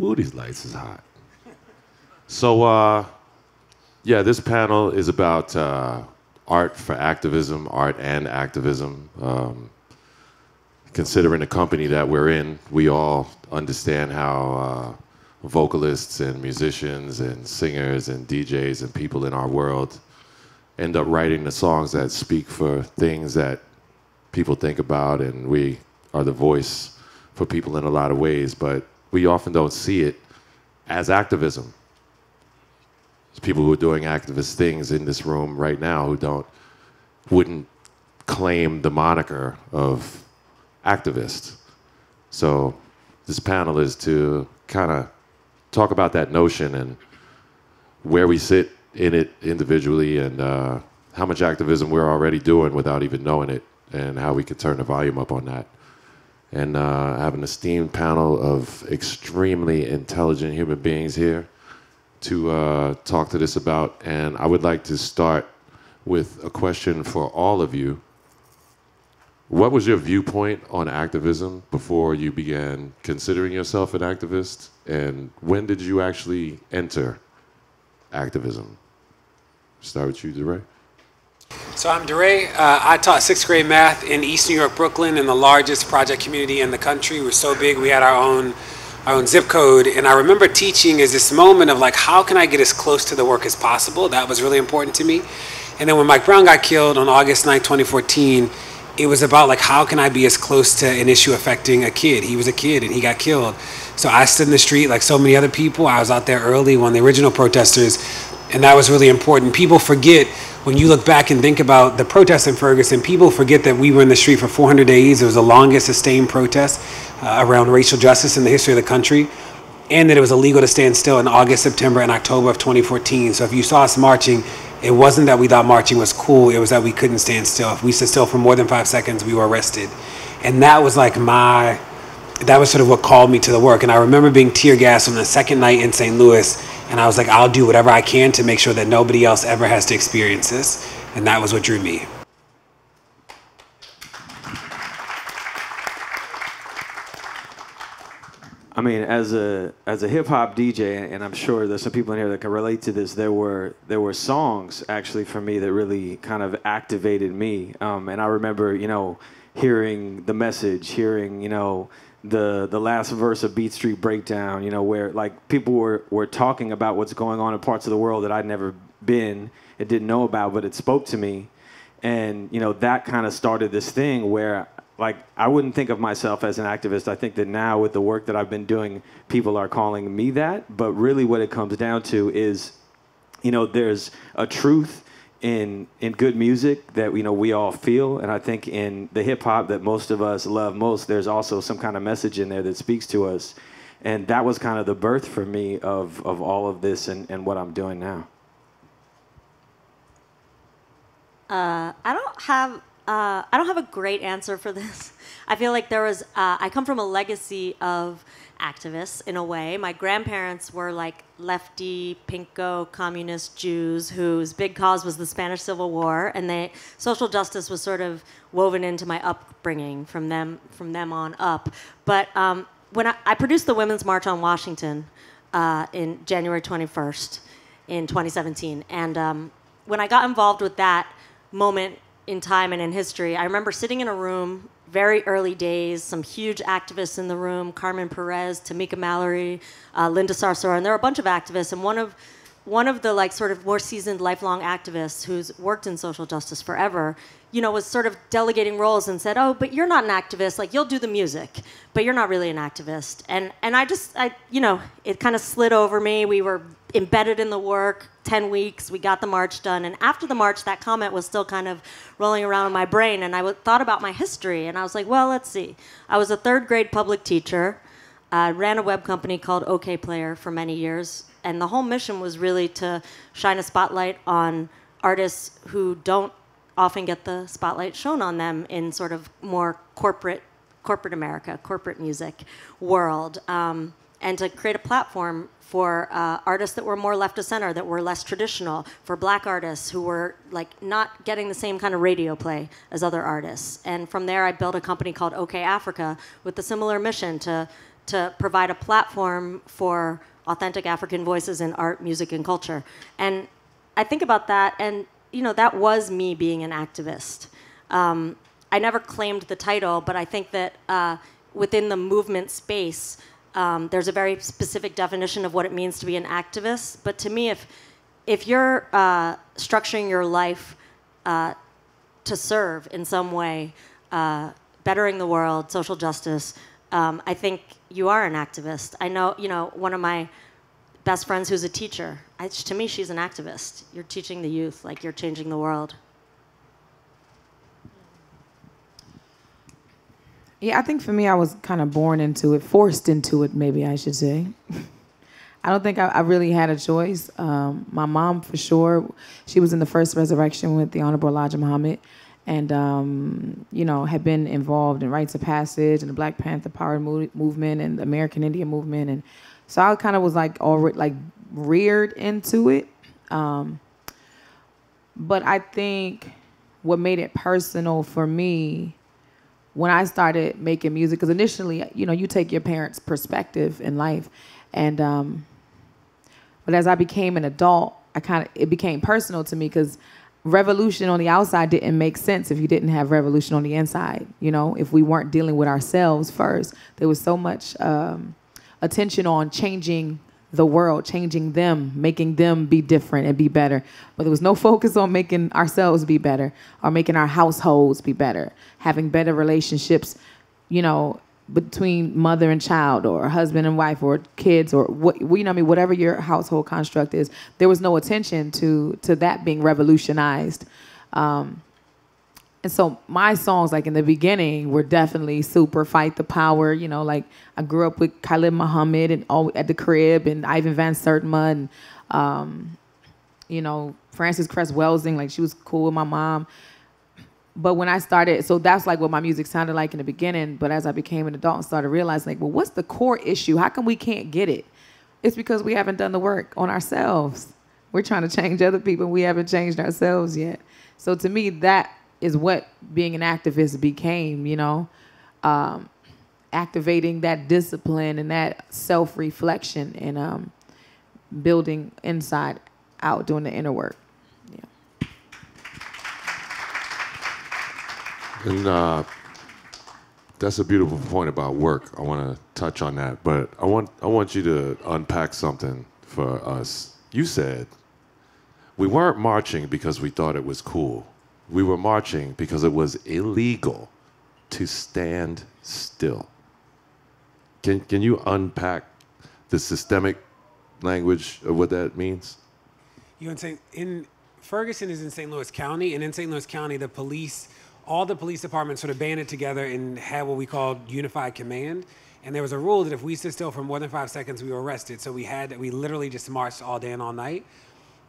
Ooh, these lights is hot. So, yeah, this panel is about art for activism, art and activism. Considering the company that we're in, we all understand how vocalists and musicians and singers and DJs and people in our world end up writing the songs that speak for things that people think about, and we are the voice for people in a lot of ways, but we often don't see it as activism. There's people who are doing activist things in this room right now who wouldn't claim the moniker of activist. So this panel is to kind of talk about that notion and where we sit in it individually, and how much activism we're already doing without even knowing it, and how we could turn the volume up on that. And I have an esteemed panel of extremely intelligent human beings here to talk to this about. And I would like to start with a question for all of you. What was your viewpoint on activism before you began considering yourself an activist? And when did you actually enter activism? Start with you, DeRay. So I'm DeRay. I taught 6th grade math in East New York, Brooklyn, in the largest project community in the country. We're so big, we had our own zip code. And I remember teaching as this moment of like, how can I get as close to the work as possible? That was really important to me. And then when Mike Brown got killed on August 9, 2014, it was about like, how can I be as close to an issue affecting a kid? He was a kid and he got killed. So I stood in the street like so many other people. I was out there early, one of the original protesters, and that was really important. People forget, when you look back and think about the protests in Ferguson, people forget that we were in the street for 400 days. It was the longest sustained protest around racial justice in the history of the country, and that it was illegal to stand still in August, September, and October of 2014. So if you saw us marching, it wasn't that we thought marching was cool, it was that we couldn't stand still. If we stood still for more than 5 seconds, we were arrested. And that was like that was sort of what called me to the work. And I remember being tear gassed on the second night in St. Louis, and I was like, I'll do whatever I can to make sure that nobody else ever has to experience this. And that was what drew me. I mean, as a hip hop DJ, and I'm sure there's some people in here that can relate to this, there were songs actually for me that really kind of activated me. And I remember, hearing The Message, hearing, the last verse of Beat Street Breakdown, where like people were talking about what's going on in parts of the world that I'd never been and didn't know about, but it spoke to me. And, that kind of started this thing where, like, I wouldn't think of myself as an activist. I think that now with the work that I've been doing, people are calling me that. But really what it comes down to is, there's a truth in good music that, we all feel. And I think in the hip hop that most of us love most, there's also some kind of message in there that speaks to us. And that was kind of the birth for me of all of this and what I'm doing now. I don't have a great answer for this. I feel like I come from a legacy of activists in a way. My grandparents were like lefty, pinko, communist Jews whose big cause was the Spanish Civil War, and social justice was sort of woven into my upbringing from them on up. But when I produced the Women's March on Washington in January 21st in 2017, and when I got involved with that moment in time and in history, I remember sitting in a room, very early days, some huge activists in the room, Carmen Perez, Tamika Mallory, Linda Sarsour, and there were a bunch of activists, and one of the like sort of more seasoned lifelong activists who's worked in social justice forever, was sort of delegating roles and said, oh, but you're not an activist, like you'll do the music, but you're not really an activist. And I it kind of slid over me. We were embedded in the work, 10 weeks, we got the march done. And after the march, that comment was still kind of rolling around in my brain. And I thought about my history. And I was like, well, let's see. I was a 3rd grade public teacher. I ran a web company called OK Player for many years. And the whole mission was really to shine a spotlight on artists who don't often get the spotlight shown on them in sort of more corporate America, corporate music world. And to create a platform for artists that were more left of center, that were less traditional, for black artists who were like not getting the same kind of radio play as other artists. And from there, I built a company called OK Africa with a similar mission to to provide a platform for authentic African voices in art, music, and culture. And I think about that, and that was me being an activist. I never claimed the title, but I think that within the movement space, there's a very specific definition of what it means to be an activist. But to me, if you're structuring your life to serve in some way, bettering the world, social justice, I think you are an activist. I know, one of my best friends who's a teacher. To me, she's an activist. You're teaching the youth, like you're changing the world. Yeah, I think for me, I was kind of born into it, forced into it, maybe I should say. I don't think I really had a choice. My mom, for sure, she was in the first resurrection with the Honorable Elijah Muhammad, and had been involved in rites of passage and the Black Panther Power movement and the American Indian movement, and so I kind of was already reared into it. But I think what made it personal for me when I started making music, because initially, you take your parents' perspective in life, and but as I became an adult, it became personal to me, because revolution on the outside didn't make sense if you didn't have revolution on the inside. If we weren't dealing with ourselves first, there was so much attention on changing the world, changing them, making them be different and be better. But there was no focus on making ourselves be better or making our households be better, having better relationships, between mother and child or husband and wife or kids or whatever your household construct is. There was no attention to that being revolutionized. And so my songs, in the beginning, were definitely super fight the power. I grew up with Khalid Muhammad and all at the crib, and Ivan Van Sertima, and Frances Cress Welsing. She was cool with my mom. But when I started, so that's what my music sounded like in the beginning. But as I became an adult and started realizing, what's the core issue? How come we can't get it? It's because we haven't done the work on ourselves. We're trying to change other people. We haven't changed ourselves yet. So to me, that is what being an activist became, activating that discipline and that self-reflection and building inside out, doing the inner work. Yeah. And that's a beautiful point about work. I want to touch on that, but I want you to unpack something for us. You said we weren't marching because we thought it was cool. We were marching because it was illegal to stand still. Can you unpack the systemic language of what that means? In Ferguson is in St. Louis County, and in St. Louis County, all the police departments sort of banded together and had what we called unified command. And there was a rule that if we stood still for more than 5 seconds, we were arrested. So we literally just marched all day and all night.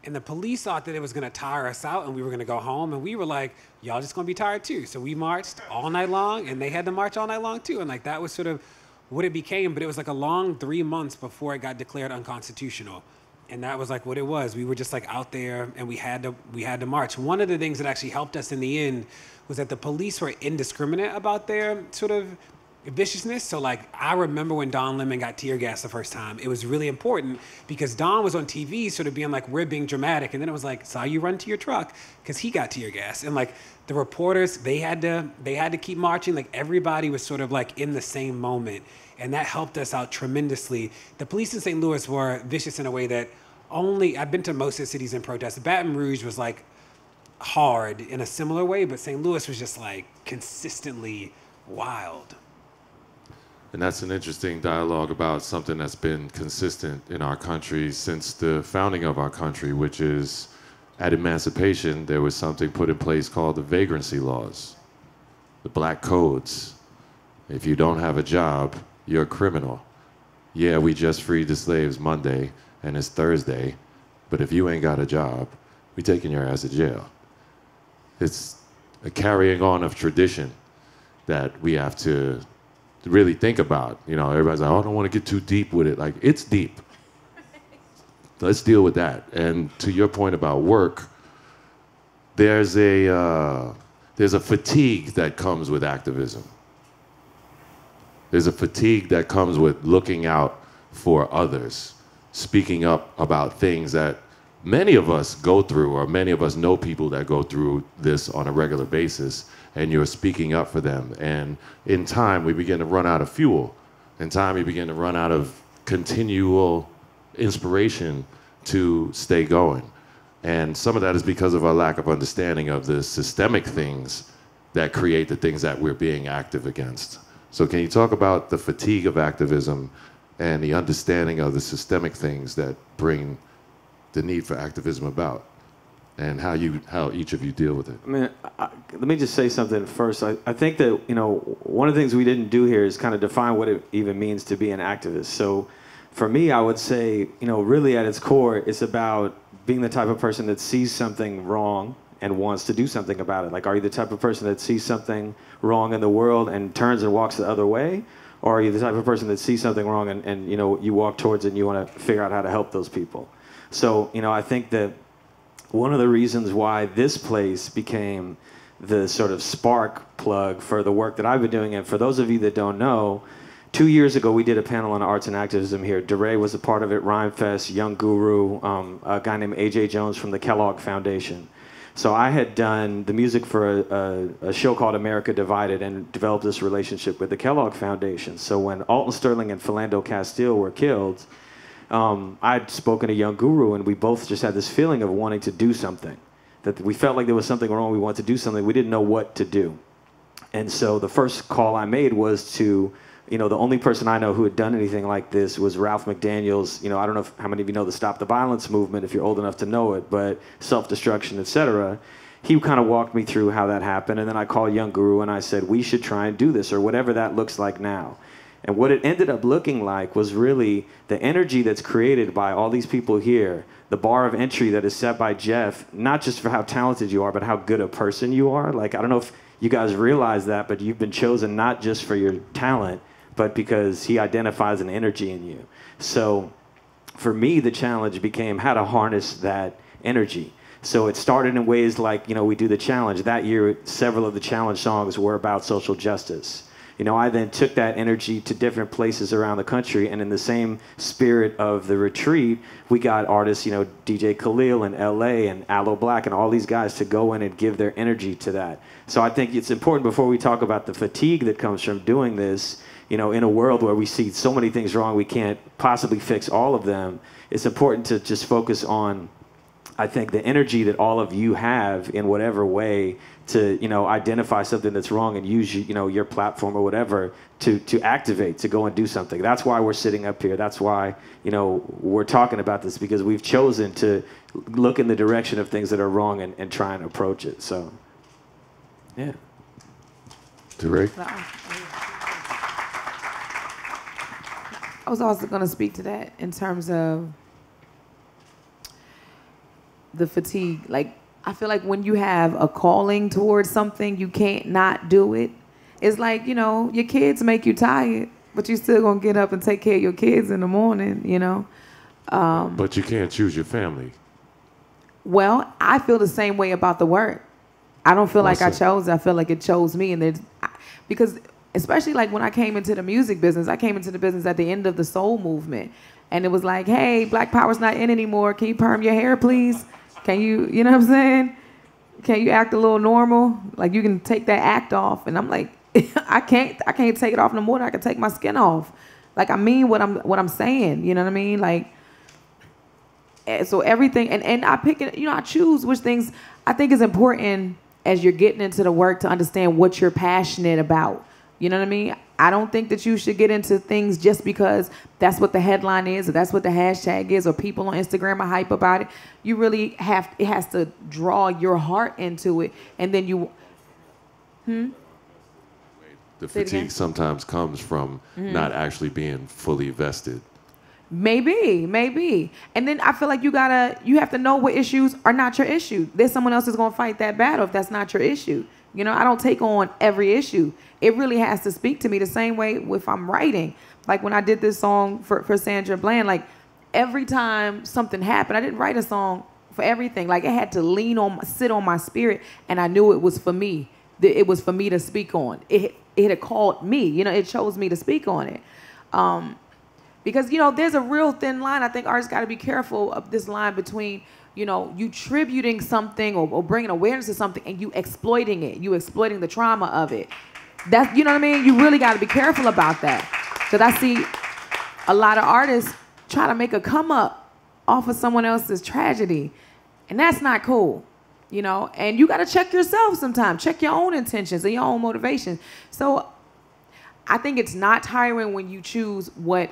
And the police thought that it was going to tire us out and we were going to go home. And we were like, y'all just going to be tired too. So we marched all night long, and they had to march all night long too. And that was sort of what it became. But it was a long 3 months before it got declared unconstitutional. And that was what it was. We were just out there, and we had to march. One of the things that actually helped us in the end was that the police were indiscriminate about their sort of viciousness. So I remember when Don Lemon got tear gas the first time. It was really important because Don was on TV sort of being we're being dramatic, and then it was saw you run to your truck because he got tear gas. And the reporters, they had to keep marching. Everybody was sort of in the same moment, and that helped us out tremendously. The police in St. Louis were vicious in a way that I've been to most of the cities in protest. Baton Rouge was hard in a similar way, but St. Louis was just consistently wild. And that's an interesting dialogue about something that's been consistent in our country since the founding of our country, which is at emancipation, there was something put in place called the vagrancy laws, the black codes. If you don't have a job, you're a criminal. Yeah, we just freed the slaves Monday, and it's Thursday, but if you ain't got a job, we taking your ass to jail. It's a carrying on of tradition that we have to really think about. Everybody's oh, I don't want to get too deep with it. It's deep. Let's deal with that. And to your point about work, there's a fatigue that comes with activism. There's a fatigue that comes with looking out for others, speaking up about things that many of us go through, or many of us know people that go through this on a regular basis, and you're speaking up for them. And in time, we begin to run out of fuel. In time, we begin to run out of continual inspiration to stay going. And some of that is because of our lack of understanding of the systemic things that create the things that we're being active against. So can you talk about the fatigue of activism and the understanding of the systemic things that bring the need for activism about, and how each of you deal with it? I mean, let me just say something first. I think that, you know, one of the things we didn't do here is kind of define what it even means to be an activist. So for me, I would say, you know, really at its core, it's about being the type of person that sees something wrong and wants to do something about it. Like, are you the type of person that sees something wrong in the world and turns and walks the other way? Or are you the type of person that sees something wrong and you know, you walk towards it and you want to figure out how to help those people? So, you know, I think that one of the reasons why this place became the sort of spark plug for the work that I've been doing, and for those of you that don't know, 2 years ago we did a panel on arts and activism here. DeRay was a part of it, Rhyme Fest, Young Guru, a guy named A.J. Jones from the Kellogg Foundation. So I had done the music for a show called America Divided and developed this relationship with the Kellogg Foundation. So when Alton Sterling and Philando Castile were killed, I'd spoken to Young Guru, and we both just had this feeling of wanting to do something. That we felt like there was something wrong, we wanted to do something, we didn't know what to do. And so the first call I made was to, you know, the only person I know who had done anything like this was Ralph McDaniel's, you know, I don't know how many of you know the Stop the Violence movement, if you're old enough to know it, but self-destruction, etc. He kind of walked me through how that happened, and then I called Young Guru and I said, we should try and do this, or whatever that looks like now. And what it ended up looking like was really the energy that's created by all these people here, the bar of entry that is set by Jeff, not just for how talented you are, but how good a person you are. Like, I don't know if you guys realize that, but you've been chosen not just for your talent, but because he identifies an energy in you. So for me, the challenge became how to harness that energy. So it started in ways like, you know, we do the challenge. That year, several of the challenge songs were about social justice. You know, I then took that energy to different places around the country, and in the same spirit of the retreat, we got artists, you know, DJ Khalil in LA and Aloe Black and all these guys to go in and give their energy to that. So I think it's important, before we talk about the fatigue that comes from doing this, you know, in a world where we see so many things wrong, we can't possibly fix all of them, it's important to just focus on, I think, the energy that all of you have in whatever way to, you know, identify something that's wrong and use, you know, your platform or whatever to activate, to go and do something. That's why we're sitting up here. That's why, you know, we're talking about this, because we've chosen to look in the direction of things that are wrong and try and approach it. So, yeah. DeRay? I was also going to speak to that in terms of the fatigue. Like, I feel like when you have a calling towards something, you can't not do it. It's like, you know, your kids make you tired, but you still gonna get up and take care of your kids in the morning, you know? But you can't choose your family. Well, I feel the same way about the work. I don't feel like I chose it. I feel like it chose me. And because especially like when I came into the music business, I came into the business at the end of the soul movement. And it was like, hey, Black Power's not in anymore. Can you perm your hair, please? Can you, you know what I'm saying? Can you act a little normal? Like, you can take that act off. And I'm like, I can't take it off no more than I can take my skin off. Like, I mean what I'm saying, you know what I mean? Like, so everything, and I pick it, you know, I choose which things I think is important as you're getting into the work to understand what you're passionate about. You know what I mean? I don't think that you should get into things just because that's what the headline is, or that's what the hashtag is, or people on Instagram are hype about it. You really it has to draw your heart into it, and then you, The fatigue sometimes comes from not actually being fully vested. Maybe. And then I feel like you have to know what issues are not your issue. There's someone else who's gonna fight that battle if that's not your issue. You know, I don't take on every issue. It really has to speak to me the same way if I'm writing. Like when I did this song for Sandra Bland, like every time something happened, I didn't write a song for everything. Like it had to sit on my spirit, and I knew it was for me. it was for me to speak on. It had called me, you know, it chose me to speak on it. Because, you know, there's a real thin line. I think artists got to be careful of this line between, you know, you tributing something or bringing awareness to something and you exploiting it, you exploiting the trauma of it. That's, you know what I mean? You really got to be careful about that. Because I see a lot of artists try to make a come up off of someone else's tragedy. And that's not cool, you know? And you got to check yourself sometimes. Check your own intentions and your own motivations. So I think it's not tiring when you choose what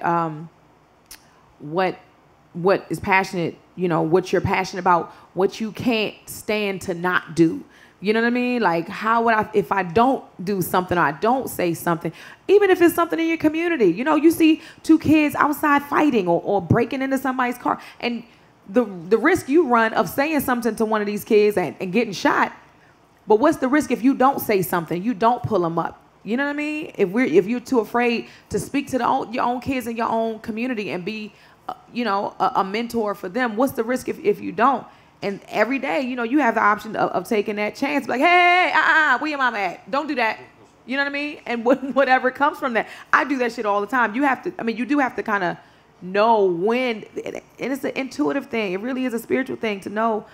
is passionate, you know, what you're passionate about, what you can't stand to not do. You know what I mean? Like, how would I, if I don't do something or I don't say something, even if it's something in your community, you know, you see two kids outside fighting or breaking into somebody's car, and the risk you run of saying something to one of these kids and getting shot, but what's the risk if you don't say something, you don't pull them up? You know what I mean? If you're too afraid to speak to your own kids in your own community and be, you know, a mentor for them, what's the risk if you don't? And every day, you know, you have the option of taking that chance. Like, hey, where your mama at? Don't do that. You know what I mean? And whatever comes from that. I do that shit all the time. You have to, I mean, you do have to kind of know when, and it's an intuitive thing. It really is a spiritual thing to know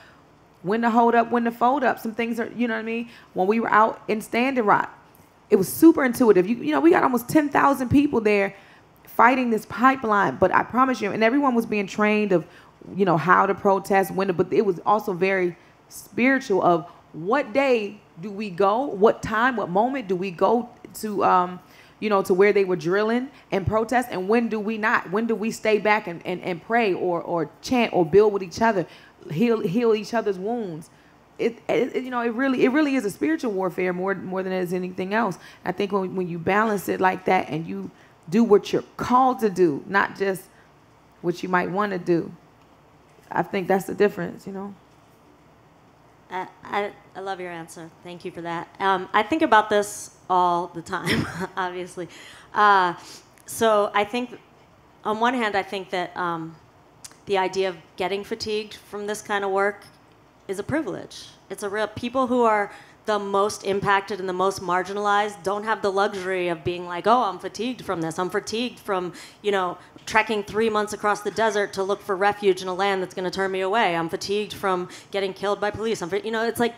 when to hold up, when to fold up. Some things are, you know what I mean? When we were out in Standing Rock, it was super intuitive. You know, we got almost 10,000 people there fighting this pipeline. But I promise you, and everyone was being trained of, you know, how to protest, when to, but it was also very spiritual of what day do we go, what time, what moment do we go to, you know, to where they were drilling and protest, and when do we not? When do we stay back and pray or chant or build with each other, heal each other's wounds? It you know, it really is a spiritual warfare more than it is anything else. I think when you balance it like that and you do what you're called to do, not just what you might want to do, I think that's the difference, you know. I love your answer. Thank you for that. I think about this all the time, obviously. So I think, on one hand, I think that the idea of getting fatigued from this kind of work is a privilege. It's a real, people who are the most impacted and the most marginalized don't have the luxury of being like, oh, I'm fatigued from this. I'm fatigued from, you know, trekking 3 months across the desert to look for refuge in a land that's going to turn me away. I'm fatigued from getting killed by police. You know, it's like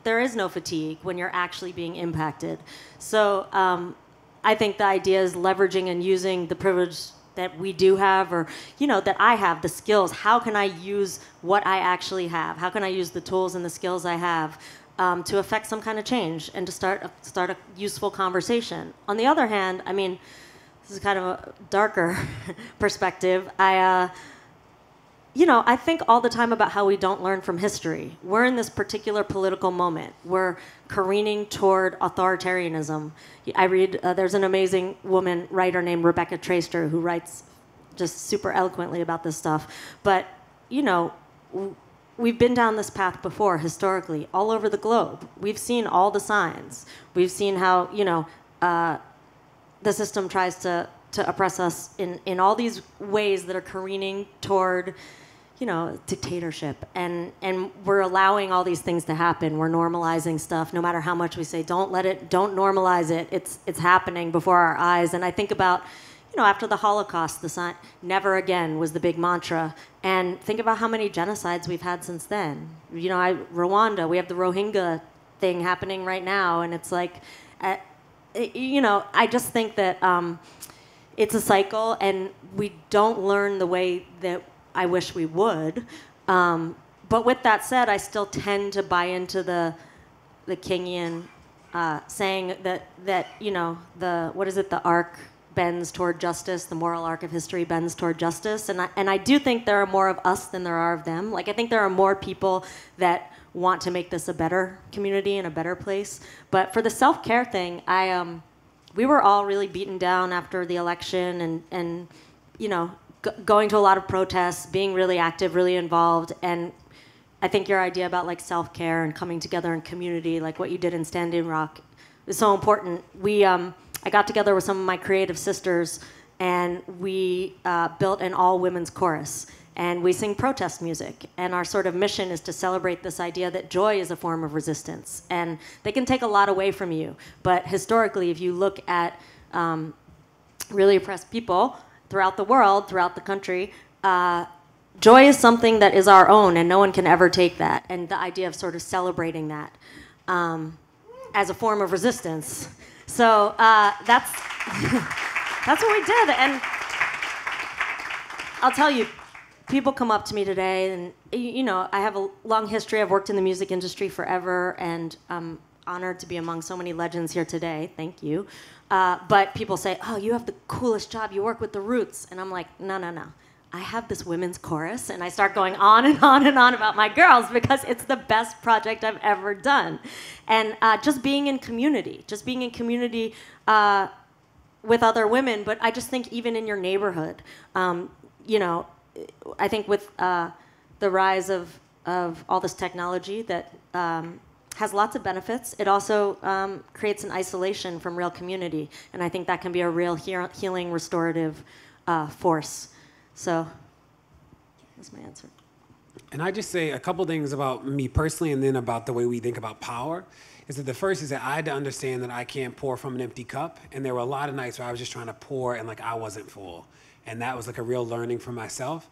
there is no fatigue when you're actually being impacted. So I think the idea is leveraging and using the privilege that we do have, or, you know, that I have, the skills. How can I use what I actually have? How can I use the tools and the skills I have to affect some kind of change and to start a useful conversation? On the other hand, I mean, this is kind of a darker perspective. You know, I think all the time about how we don't learn from history. We're in this particular political moment. We're careening toward authoritarianism. I read, there's an amazing woman writer named Rebecca Traister who writes just super eloquently about this stuff. But, you know, we've been down this path before, historically, all over the globe. We've seen all the signs. We've seen how, you know, the system tries to oppress us in all these ways that are careening toward, you know, dictatorship. And we're allowing all these things to happen. We're normalizing stuff. No matter how much we say, don't normalize it. It's happening before our eyes. And I think about, you know, after the Holocaust, the sign, never again was the big mantra. And think about how many genocides we've had since then. You know, Rwanda, we have the Rohingya thing happening right now. And it's like, you know, I just think that it's a cycle, and we don't learn the way that I wish we would. But with that said, I still tend to buy into the Kingian saying that you know, the arc bends toward justice, the moral arc of history bends toward justice, and I do think there are more of us than there are of them. Like, I think there are more people that want to make this a better community and a better place. But for the self-care thing, we were all really beaten down after the election, and you know, going to a lot of protests, being really active, really involved. And I think your idea about like self-care and coming together in community, like what you did in Standing Rock, is so important. I got together with some of my creative sisters, and we built an all-women's chorus. and we sing protest music. And our sort of mission is to celebrate this idea that joy is a form of resistance. And they can take a lot away from you. But historically, if you look at really oppressed people throughout the world, throughout the country, joy is something that is our own, and no one can ever take that. And the idea of sort of celebrating that as a form of resistance. So that's that's what we did. And I'll tell you, people come up to me today, and I have a long history. I've worked in the music industry forever, and I'm honored to be among so many legends here today. Thank you. But people say, "Oh, you have the coolest job. You work with the Roots," and I'm like, "No, no, no. I have this women's chorus," and I start going on and on and on about my girls because it's the best project I've ever done. And just being in community with other women, but I just think even in your neighborhood, I think with the rise of all this technology that has lots of benefits, it also creates an isolation from real community, and I think that can be a real healing, restorative force. So that's my answer. And I just say a couple things about me personally and then about the way we think about power. Is that the first is that I had to understand that I can't pour from an empty cup. And there were a lot of nights where I was just trying to pour and I wasn't full. And that was a real learning for myself.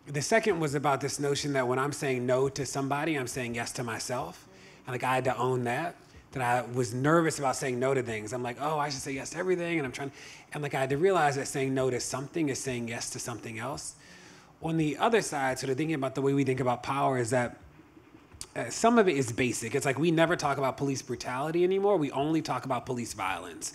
The second was about this notion that when I'm saying no to somebody, I'm saying yes to myself. And I had to own that I was nervous about saying no to things. I'm like, oh, I should say yes to everything. And I'm trying, and I had to realize that saying no to something is saying yes to something else. On the other side, sort of thinking about the way we think about power is that some of it is basic. It's we never talk about police brutality anymore. We only talk about police violence.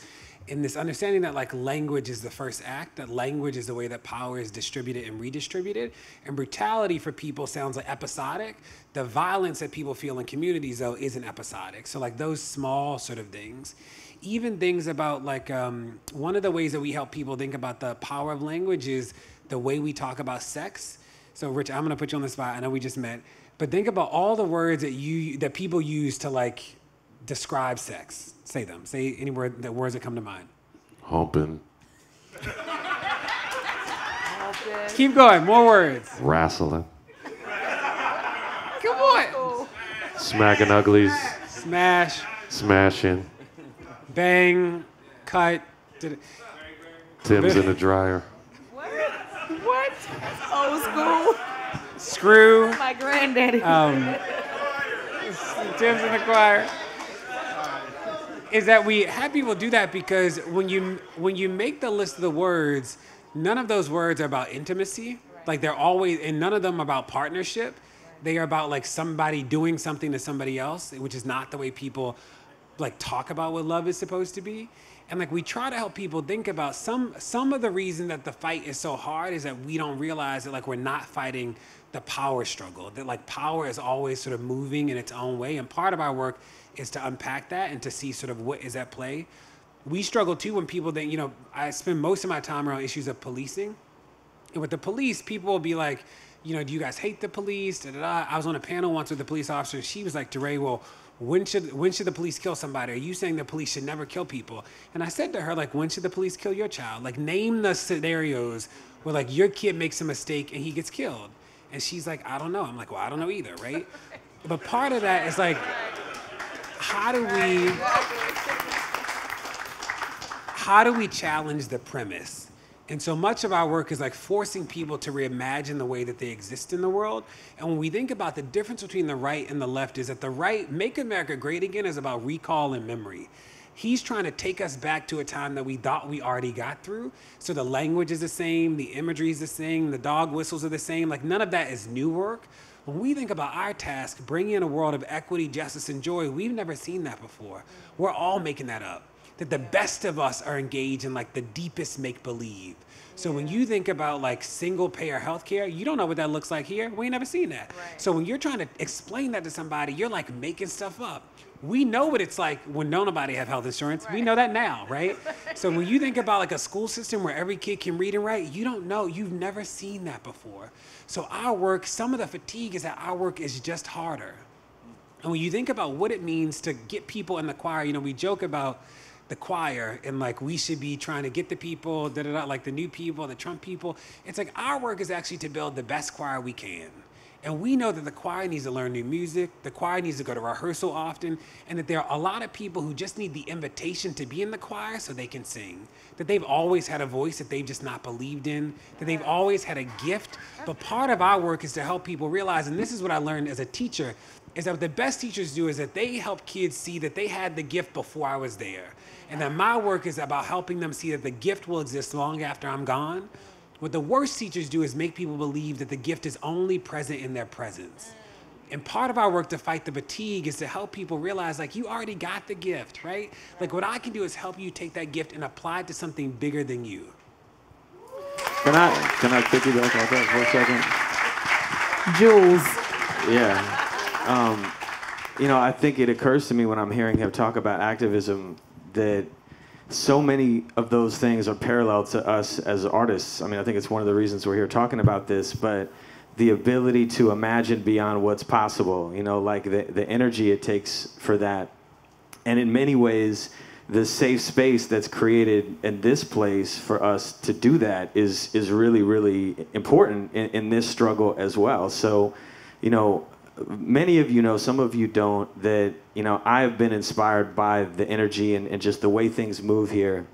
In this understanding that language is the first act, that language is the way that power is distributed and redistributed, and brutality for people sounds episodic. The violence that people feel in communities, though, isn't episodic. So those small sort of things, even things about one of the ways that we help people think about the power of language is the way we talk about sex. So Rich, I'm gonna put you on the spot. I know we just met, but think about all the words that people use to describe sex. Say them. Say any word, the words that come to mind. Humping. Keep going. More words. Wrestling. Come on. Smacking uglies. Smash. Smashing. Bang. Cut. Tim's in the dryer. What? That's old school. Screw. My granddaddy. Tim's in the choir. Is that we have people do that because when you make the list of the words, none of those words are about intimacy. They're always, and none of them are about partnership. They are about somebody doing something to somebody else, which is not the way people talk about what love is supposed to be. And we try to help people think about some of the reason that the fight is so hard is that we don't realize that we're not fighting the power struggle. That power is always sort of moving in its own way. And part of our work is to unpack that and to see sort of what is at play. We struggle too when people think, I spend most of my time around issues of policing. And with the police, people will be like, do you guys hate the police? Da, da, da. I was on a panel once with a police officer, and she was like, DeRay, well, when should the police kill somebody? Are you saying the police should never kill people? And I said to her, when should the police kill your child? Name the scenarios where your kid makes a mistake and he gets killed. And she's like, I don't know. I'm like, well, I don't know either, right? But part of that is how do we challenge the premise? And so much of our work is forcing people to reimagine the way that they exist in the world. And when we think about the difference between the right and the left is that the right, Make America Great Again, is about recall and memory. He's trying to take us back to a time that we thought we already got through. So the language is the same, the imagery is the same, the dog whistles are the same. None of that is new work. When we think about our task, bringing in a world of equity, justice, and joy, we've never seen that before. We're all making that up. That the best of us are engaged in the deepest make-believe. So when you think about single-payer healthcare, you don't know what that looks like here. We ain't never seen that. Right. So when you're trying to explain that to somebody, you're making stuff up. We know what it's like when nobody have health insurance. Right. We know that now, right? So when you think about a school system where every kid can read and write, you don't know. You've never seen that before. So our work, some of the fatigue is that our work is just harder. And when you think about what it means to get people in the choir, we joke about the choir and like we should be trying to get the people, like the new people, the Trump people. It's like our work is actually to build the best choir we can. And we know that the choir needs to learn new music, the choir needs to go to rehearsal often, and that there are a lot of people who just need the invitation to be in the choir so they can sing. That they've always had a voice that they've just not believed in, that they've always had a gift. But part of our work is to help people realize, and this is what I learned as a teacher, is that what the best teachers do is that they help kids see that they had the gift before I was there. And that my work is about helping them see that the gift will exist long after I'm gone. What the worst teachers do is make people believe that the gift is only present in their presence. And part of our work to fight the fatigue is to help people realize, like, you already got the gift, right? Like, what I can do is help you take that gift and apply it to something bigger than you. Can I piggyback on that for a second? Jules. Yeah. You know, I think it occurs to me when I'm hearing him talk about activism that so many of those things are parallel to us as artists. I mean, I think it's one of the reasons we're here talking about this, but the ability to imagine beyond what's possible, you know, like the energy it takes for that. And in many ways, the safe space that's created in this place for us to do that is really, really important in this struggle as well. So, you know, many of you know, some of you don't, that, you know, I have been inspired by the energy and just the way things move here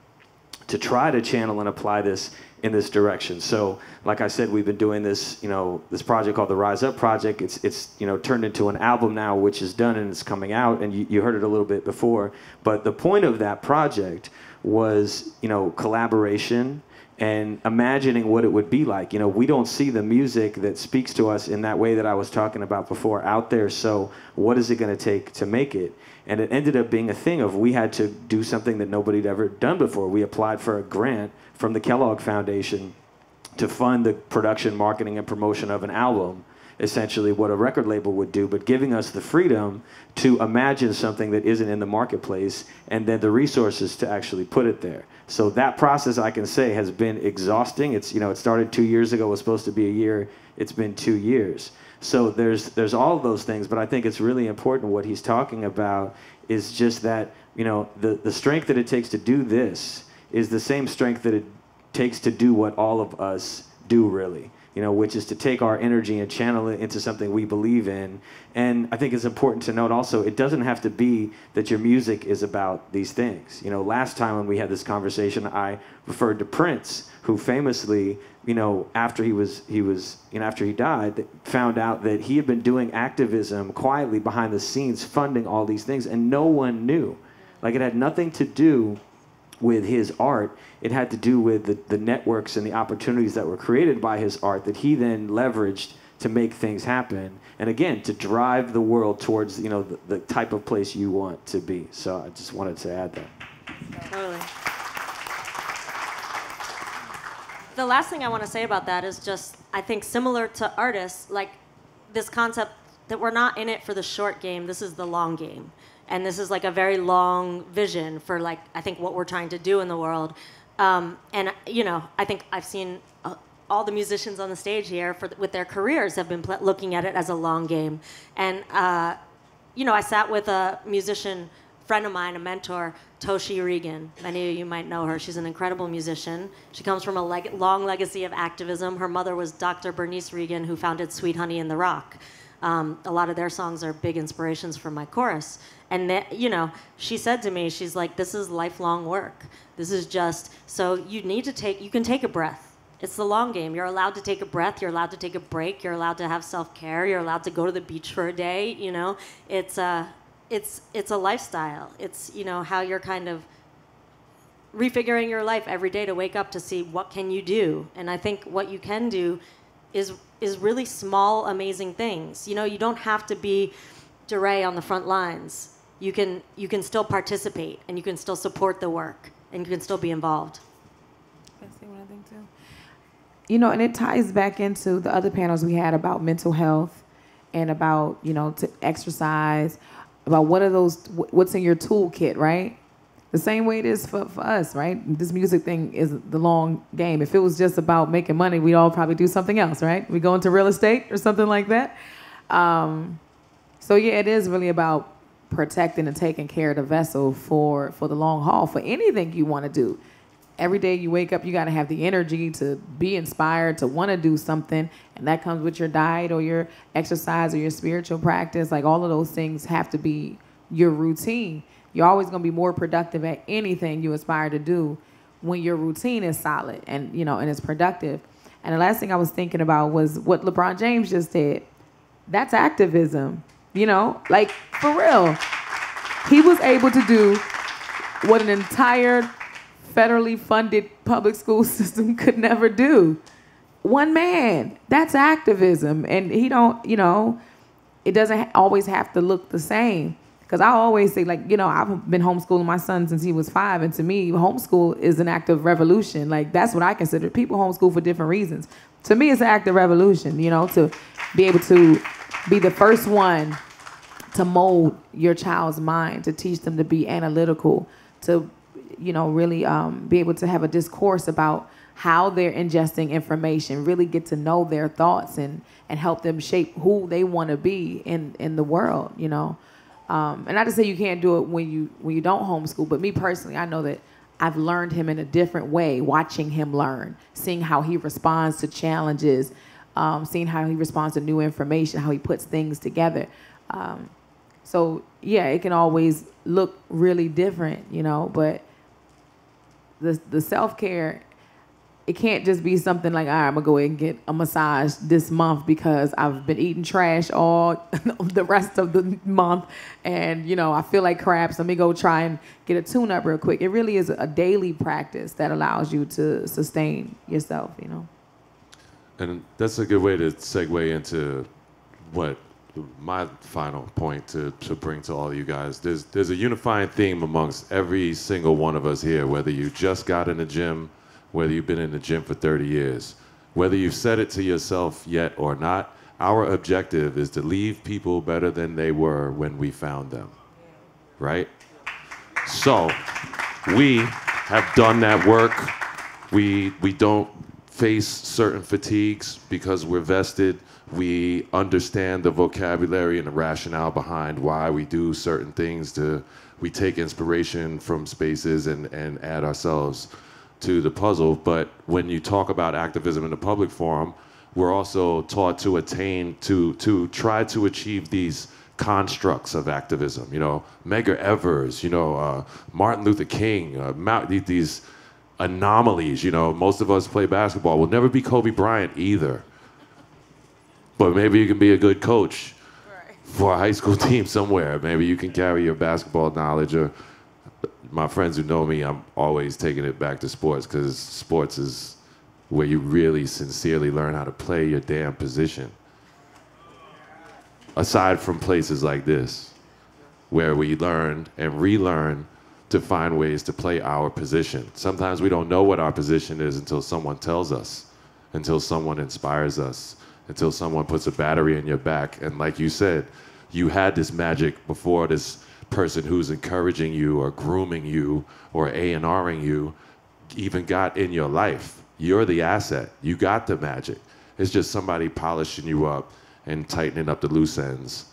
to try to channel and apply this in this direction. So, like I said, we've been doing this, you know, this project called the Rise Up Project. It's you know, turned into an album now, which is done and it's coming out, and you heard it a little bit before. But the point of that project was, you know, collaboration and imagining what it would be like. You know, we don't see the music that speaks to us in that way that I was talking about before out there. So what is it going to take to make it? And it ended up being a thing of we had to do something that nobody had ever done before. We applied for a grant from the Kellogg Foundation to fund the production, marketing, and promotion of an album, essentially what a record label would do, but giving us the freedom to imagine something that isn't in the marketplace and then the resources to actually put it there. So that process, I can say, has been exhausting. It's, you know, it started 2 years ago, it was supposed to be a year. It's been 2 years. So there's all of those things, but I think it's really important what he's talking about is just that, you know, the strength that it takes to do this is the same strength that it takes to do what all of us do, really. You know, which is to take our energy and channel it into something we believe in. And I think it's important to note also, it doesn't have to be that your music is about these things. You know, last time when we had this conversation, I referred to Prince, who famously, you know, after after he died, found out that he had been doing activism quietly behind the scenes, funding all these things, and no one knew. Like, it had nothing to do with his art. It had to do with the networks and the opportunities that were created by his art that he then leveraged to make things happen. And again, to drive the world towards, you know, the type of place you want to be. So I just wanted to add that. Totally. The last thing I want to say about that is just, I think similar to artists, like this concept that we're not in it for the short game, this is the long game. And this is like a very long vision for, like, I think what we're trying to do in the world. And, you know, I think I've seen all the musicians on the stage here with their careers have been looking at it as a long game. And, you know, I sat with a musician friend of mine, a mentor, Toshi Regan. Many of you might know her. She's an incredible musician. She comes from a long legacy of activism. Her mother was Dr. Bernice Regan, who founded Sweet Honey in the Rock. A lot of their songs are big inspirations for my chorus. And, you know, she said to me, she's like, this is lifelong work. This is just, so you can take a breath. It's the long game. You're allowed to take a breath. You're allowed to take a break. You're allowed to have self-care. You're allowed to go to the beach for a day, you know. It's a lifestyle. It's, you know, how you're kind of refiguring your life every day to wake up to see what can you do. And I think what you can do is really small, amazing things. You know, you don't have to be DeRay on the front lines. You can still participate, and you can still support the work, and you can still be involved. That's what I think too. You know, and it ties back into the other panels we had about mental health and about, you know, to exercise, about what's in your toolkit, right? The same way it is for us, right? This music thing is the long game. If it was just about making money, we'd all probably do something else, right? We go into real estate or something like that. So yeah, it is really about protecting and taking care of the vessel for the long haul, for anything you want to do. Every day you wake up, you got to have the energy to be inspired, to want to do something. And that comes with your diet or your exercise or your spiritual practice. Like, all of those things have to be your routine. You're always going to be more productive at anything you aspire to do when your routine is solid and, you know, and it's productive. And the last thing I was thinking about was what LeBron James just said. That's activism, you know, like, for real. He was able to do what an entire federally funded public school system could never do. One man, that's activism. And he don't, you know, it doesn't always have to look the same. Because I always say, like, you know, I've been homeschooling my son since he was 5. And to me, homeschool is an act of revolution. Like, that's what I consider. People homeschool for different reasons. To me, it's an act of revolution, you know, to be able to be the first one to mold your child's mind, to teach them to be analytical, to, you know, really be able to have a discourse about how they're ingesting information, really get to know their thoughts and help them shape who they want to be in the world, you know. And not to say you can't do it when you don't homeschool, but me personally, I know that I've learned him in a different way, watching him learn, seeing how he responds to challenges, seeing how he responds to new information, how he puts things together. So yeah, it can always look really different, you know, but the self-care, it can't just be something like, all right, I'm gonna go ahead and get a massage this month because I've been eating trash all the rest of the month, and, you know, I feel like crap, so let me go try and get a tune-up real quick. It really is a daily practice that allows you to sustain yourself, you know. And that's a good way to segue into what my final point to bring to all of you guys. There's a unifying theme amongst every single one of us here, whether you just got in the gym, whether you've been in the gym for 30 years, whether you've said it to yourself yet or not. Our objective is to leave people better than they were when we found them, right? So we have done that work. We don't face certain fatigues because we're vested. We understand the vocabulary and the rationale behind why we do certain things. We take inspiration from spaces and add ourselves to the puzzle. But when you talk about activism in the public forum, we're also taught to try to achieve these constructs of activism. You know, Medgar Evers, you know, Martin Luther King, these anomalies. You know, most of us play basketball. We'll never be Kobe Bryant either. But maybe you can be a good coach for a high school team somewhere. Maybe you can carry your basketball knowledge. Or my friends who know me, I'm always taking it back to sports, because sports is where you really sincerely learn how to play your damn position. Aside from places like this, where we learn and relearn to find ways to play our position. Sometimes we don't know what our position is until someone tells us, until someone inspires us, until someone puts a battery in your back. And like you said, you had this magic before this person who's encouraging you or grooming you or A&Ring you even got in your life. You're the asset. You got the magic. It's just somebody polishing you up and tightening up the loose ends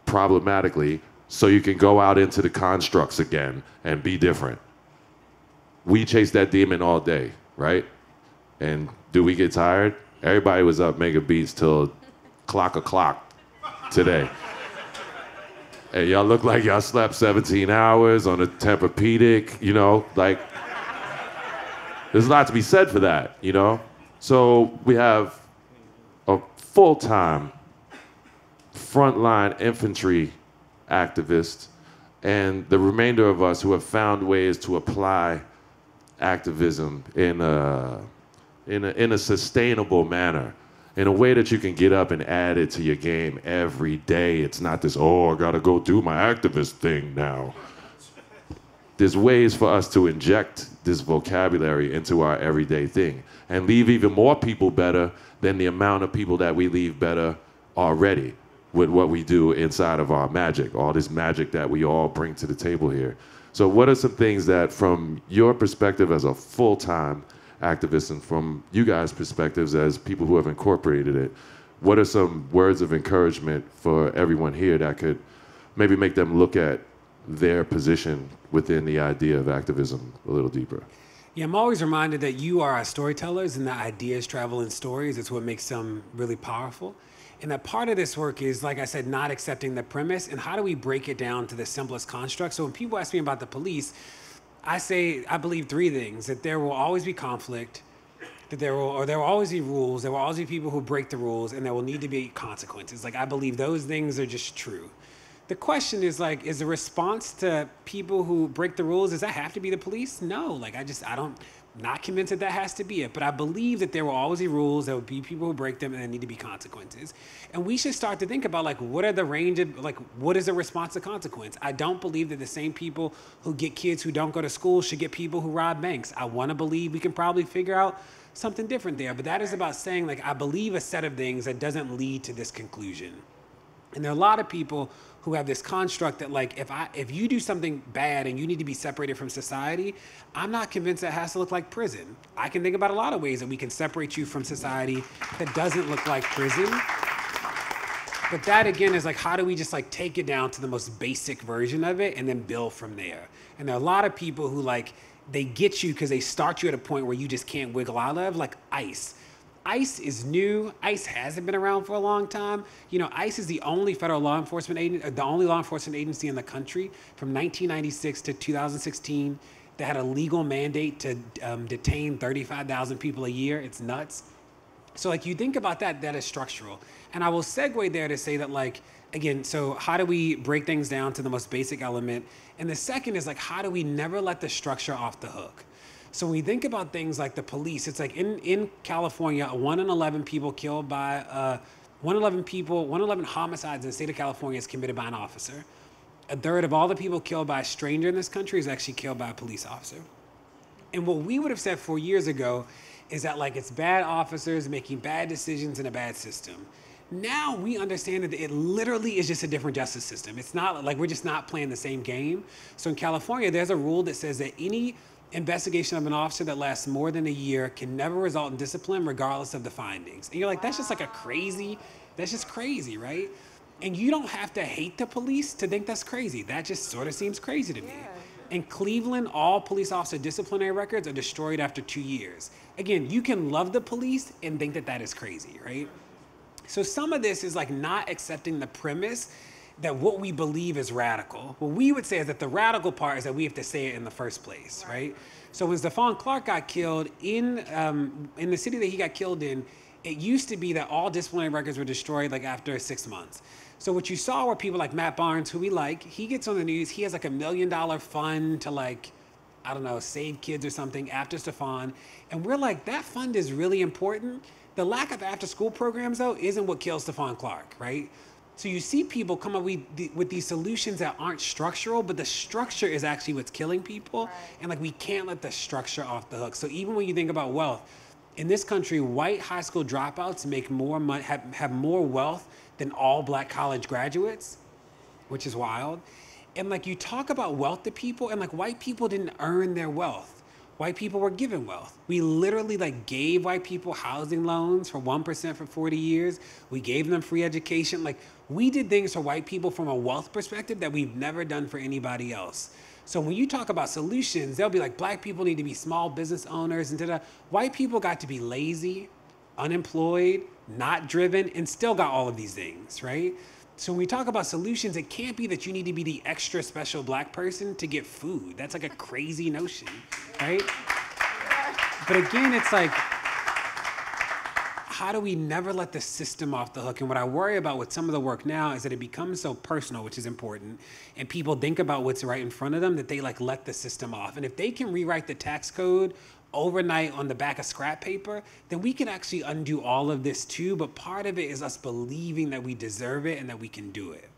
problematically so you can go out into the constructs again and be different. We chase that demon all day, right? And do we get tired? Everybody was up making beats till o'clock today. Hey, y'all look like y'all slept 17 hours on a Tempur-Pedic, you know, like, there's a lot to be said for that, you know? So we have a full-time frontline infantry activist and the remainder of us who have found ways to apply activism in a sustainable manner, in a way that you can get up and add it to your game every day. It's not this, oh, I gotta go do my activist thing now. There's ways for us to inject this vocabulary into our everyday thing and leave even more people better than the amount of people that we leave better already with what we do inside of our magic, all this magic that we all bring to the table here. So what are some things that, from your perspective as a full-time activist and from you guys' perspectives as people who have incorporated it, what are some words of encouragement for everyone here that could maybe make them look at their position within the idea of activism a little deeper. Yeah, I'm always reminded that you are our storytellers and that ideas travel in stories. It's what makes them really powerful. And that part of this work is, like I said, not accepting the premise and how do we break it down to the simplest construct. So when people ask me about the police, I say I believe three things: that there will always be conflict, that there will always be rules, there will always be people who break the rules, and there will need to be consequences. Like, I believe those things are just true. The question is, like, is the response to people who break the rules, does that have to be the police? No, like, not convinced that that has to be it, but I believe that there will always be rules, there will be people who break them, and there need to be consequences. And we should start to think about, like, what are the range of, like, what is the response to consequence? I don't believe that the same people who get kids who don't go to school should get people who rob banks. I want to believe we can probably figure out something different there, but that is about saying, like, I believe a set of things that doesn't lead to this conclusion. And there are a lot of people who have this construct that, like, if you do something bad and you need to be separated from society, I'm not convinced that has to look like prison. I can think about a lot of ways that we can separate you from society that doesn't look like prison. But that, again, is like, how do we just, like, take it down to the most basic version of it and then build from there? And there are a lot of people who, like, they get you because they start you at a point where you just can't wiggle out of, like ICE. ICE is new. ICE hasn't been around for a long time. You know, ICE is the only federal law enforcement agency, the only law enforcement agency in the country from 1996 to 2016 that had a legal mandate to detain 35,000 people a year. It's nuts. So, like, you think about that, that is structural. And I will segue there to say that, like, again, so how do we break things down to the most basic element? And the second is, like, how do we never let the structure off the hook? So when we think about things like the police, it's like in California, 1 in 11 people killed by, 1 in 11 homicides in the state of California is committed by an officer. A third of all the people killed by a stranger in this country is actually killed by a police officer. And what we would have said 4 years ago is that, like, it's bad officers making bad decisions in a bad system. Now we understand that it literally is just a different justice system. It's not like we're just not playing the same game. So in California, there's a rule that says that any investigation of an officer that lasts more than a year can never result in discipline regardless of the findings. And you're like, that's just like that's just crazy, right? And you don't have to hate the police to think that's crazy. That just sort of seems crazy to me. In Cleveland, all police officer disciplinary records are destroyed after 2 years. Again, you can love the police and think that that is crazy, right? So some of this is, like, not accepting the premise that what we believe is radical. What we would say is that the radical part is that we have to say it in the first place, right? So when Stephon Clark got killed in the city that he got killed in, it used to be that all disciplinary records were destroyed, like, after 6 months. So what you saw were people like Matt Barnes, who we like, he gets on the news, he has like $1 million fund to, like, I don't know, save kids or something after Stephon. And we're like, that fund is really important. The lack of after school programs, though, isn't what kills Stephon Clark, right? So you see people come up with these solutions that aren't structural, but the structure is actually what's killing people. Right. And, like, we can't let the structure off the hook. So even when you think about wealth, in this country, white high school dropouts make more money, have more wealth than all black college graduates, which is wild. And, like, you talk about wealth to people, and, like, white people didn't earn their wealth. White people were given wealth. We literally, like, gave white people housing loans for 1% for 40 years. We gave them free education. Like, we did things for white people from a wealth perspective that we've never done for anybody else. So when you talk about solutions, they'll be like, black people need to be small business owners and da-da. White people got to be lazy, unemployed, not driven, and still got all of these things, right? So when we talk about solutions, it can't be that you need to be the extra special black person to get food. That's like a crazy notion, right? But again, it's like, how do we never let the system off the hook? And what I worry about with some of the work now is that it becomes so personal, which is important, and people think about what's right in front of them, that they, like, let the system off. And if they can rewrite the tax code overnight on the back of scrap paper, then we can actually undo all of this too. But part of it is us believing that we deserve it and that we can do it.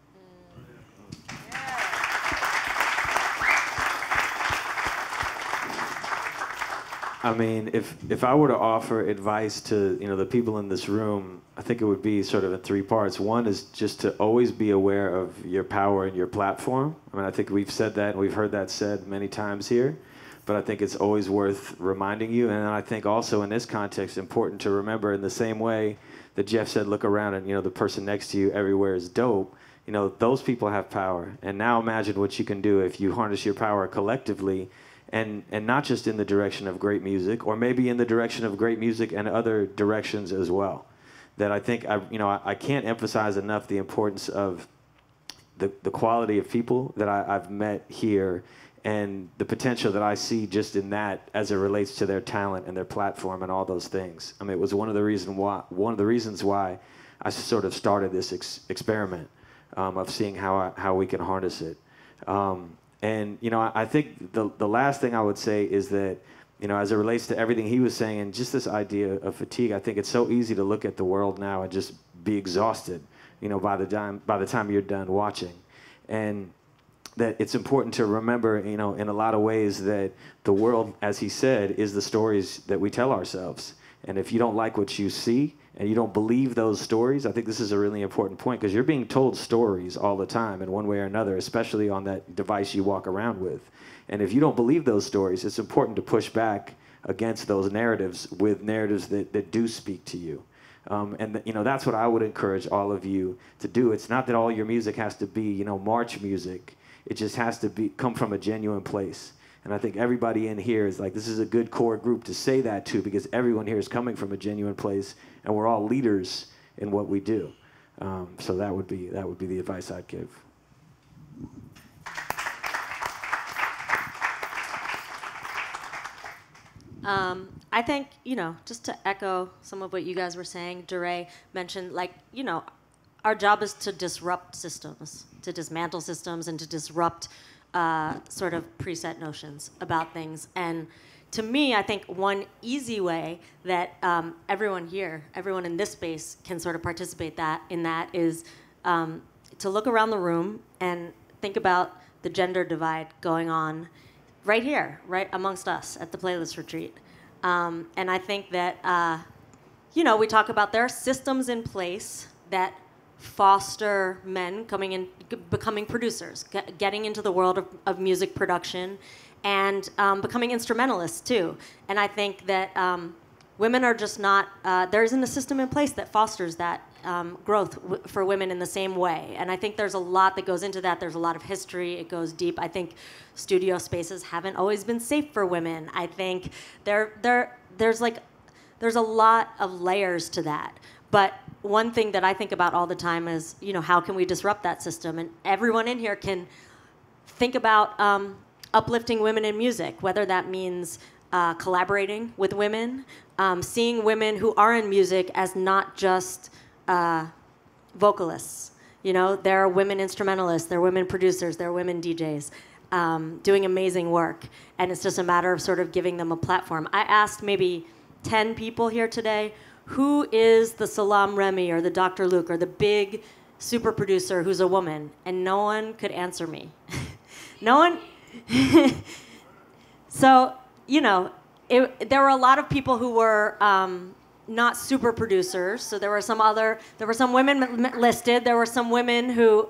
I mean, if I were to offer advice to, you know, the people in this room, I think it would be sort of in 3 parts. One is just to always be aware of your power and your platform. I mean, I think we've said that and we've heard that said many times here, but I think it's always worth reminding you. And I think also in this context, important to remember, in the same way that Jeff said, look around and, you know, the person next to you everywhere is dope. you know, those people have power. And now imagine what you can do if you harness your power collectively, and not just in the direction of great music, or maybe in the direction of great music and other directions as well. That I think, I can't emphasize enough the importance of the quality of people that I've met here, and the potential that I see just in that as it relates to their talent and their platform and all those things. I mean, it was one of the reasons why I sort of started this experiment of seeing how we can harness it. And I think the last thing I would say is that, as it relates to everything he was saying and just this idea of fatigue, I think it's so easy to look at the world now and just be exhausted, by the time you're done watching. And that it's important to remember, in a lot of ways, that the world, as he said, is the stories that we tell ourselves. And if you don't like what you see and you don't believe those stories, I think this is a really important point, because you're being told stories all the time in one way or another, especially on that device you walk around with. And if you don't believe those stories, it's important to push back against those narratives with narratives that do speak to you. That's what I would encourage all of you to do. It's not that all your music has to be, march music. It just has to come from a genuine place. And I think everybody in here is like, this is a good core group to say that to, because everyone here is coming from a genuine place, and we're all leaders in what we do. So that would be the advice I'd give. I think, just to echo some of what you guys were saying, DeRay mentioned, our job is to disrupt systems, to dismantle systems, and to disrupt sort of preset notions about things. And to me, I think one easy way that everyone here, everyone in this space can sort of participate in that is to look around the room and think about the gender divide going on right here, right amongst us at the Playlist Retreat. And I think that, we talk about there are systems in place that foster men coming in, becoming producers, getting into the world of music production, and becoming instrumentalists too. And I think that women are just not, there isn't a system in place that fosters that growth for women in the same way. And I think there's a lot that goes into that. There's a lot of history. It goes deep. I think studio spaces haven't always been safe for women. I think there's a lot of layers to that. But one thing that I think about all the time is, how can we disrupt that system? And everyone in here can think about uplifting women in music, whether that means collaborating with women, seeing women who are in music as not just vocalists. There are women instrumentalists, there are women producers, there are women DJs doing amazing work. And it's just a matter of sort of giving them a platform. I asked maybe 10 people here today, who is the Salam Remy or the Dr. Luke or the big super producer who's a woman? And no one could answer me. No one. So, there were a lot of people who were not super producers. So there were some women listed. There were some women who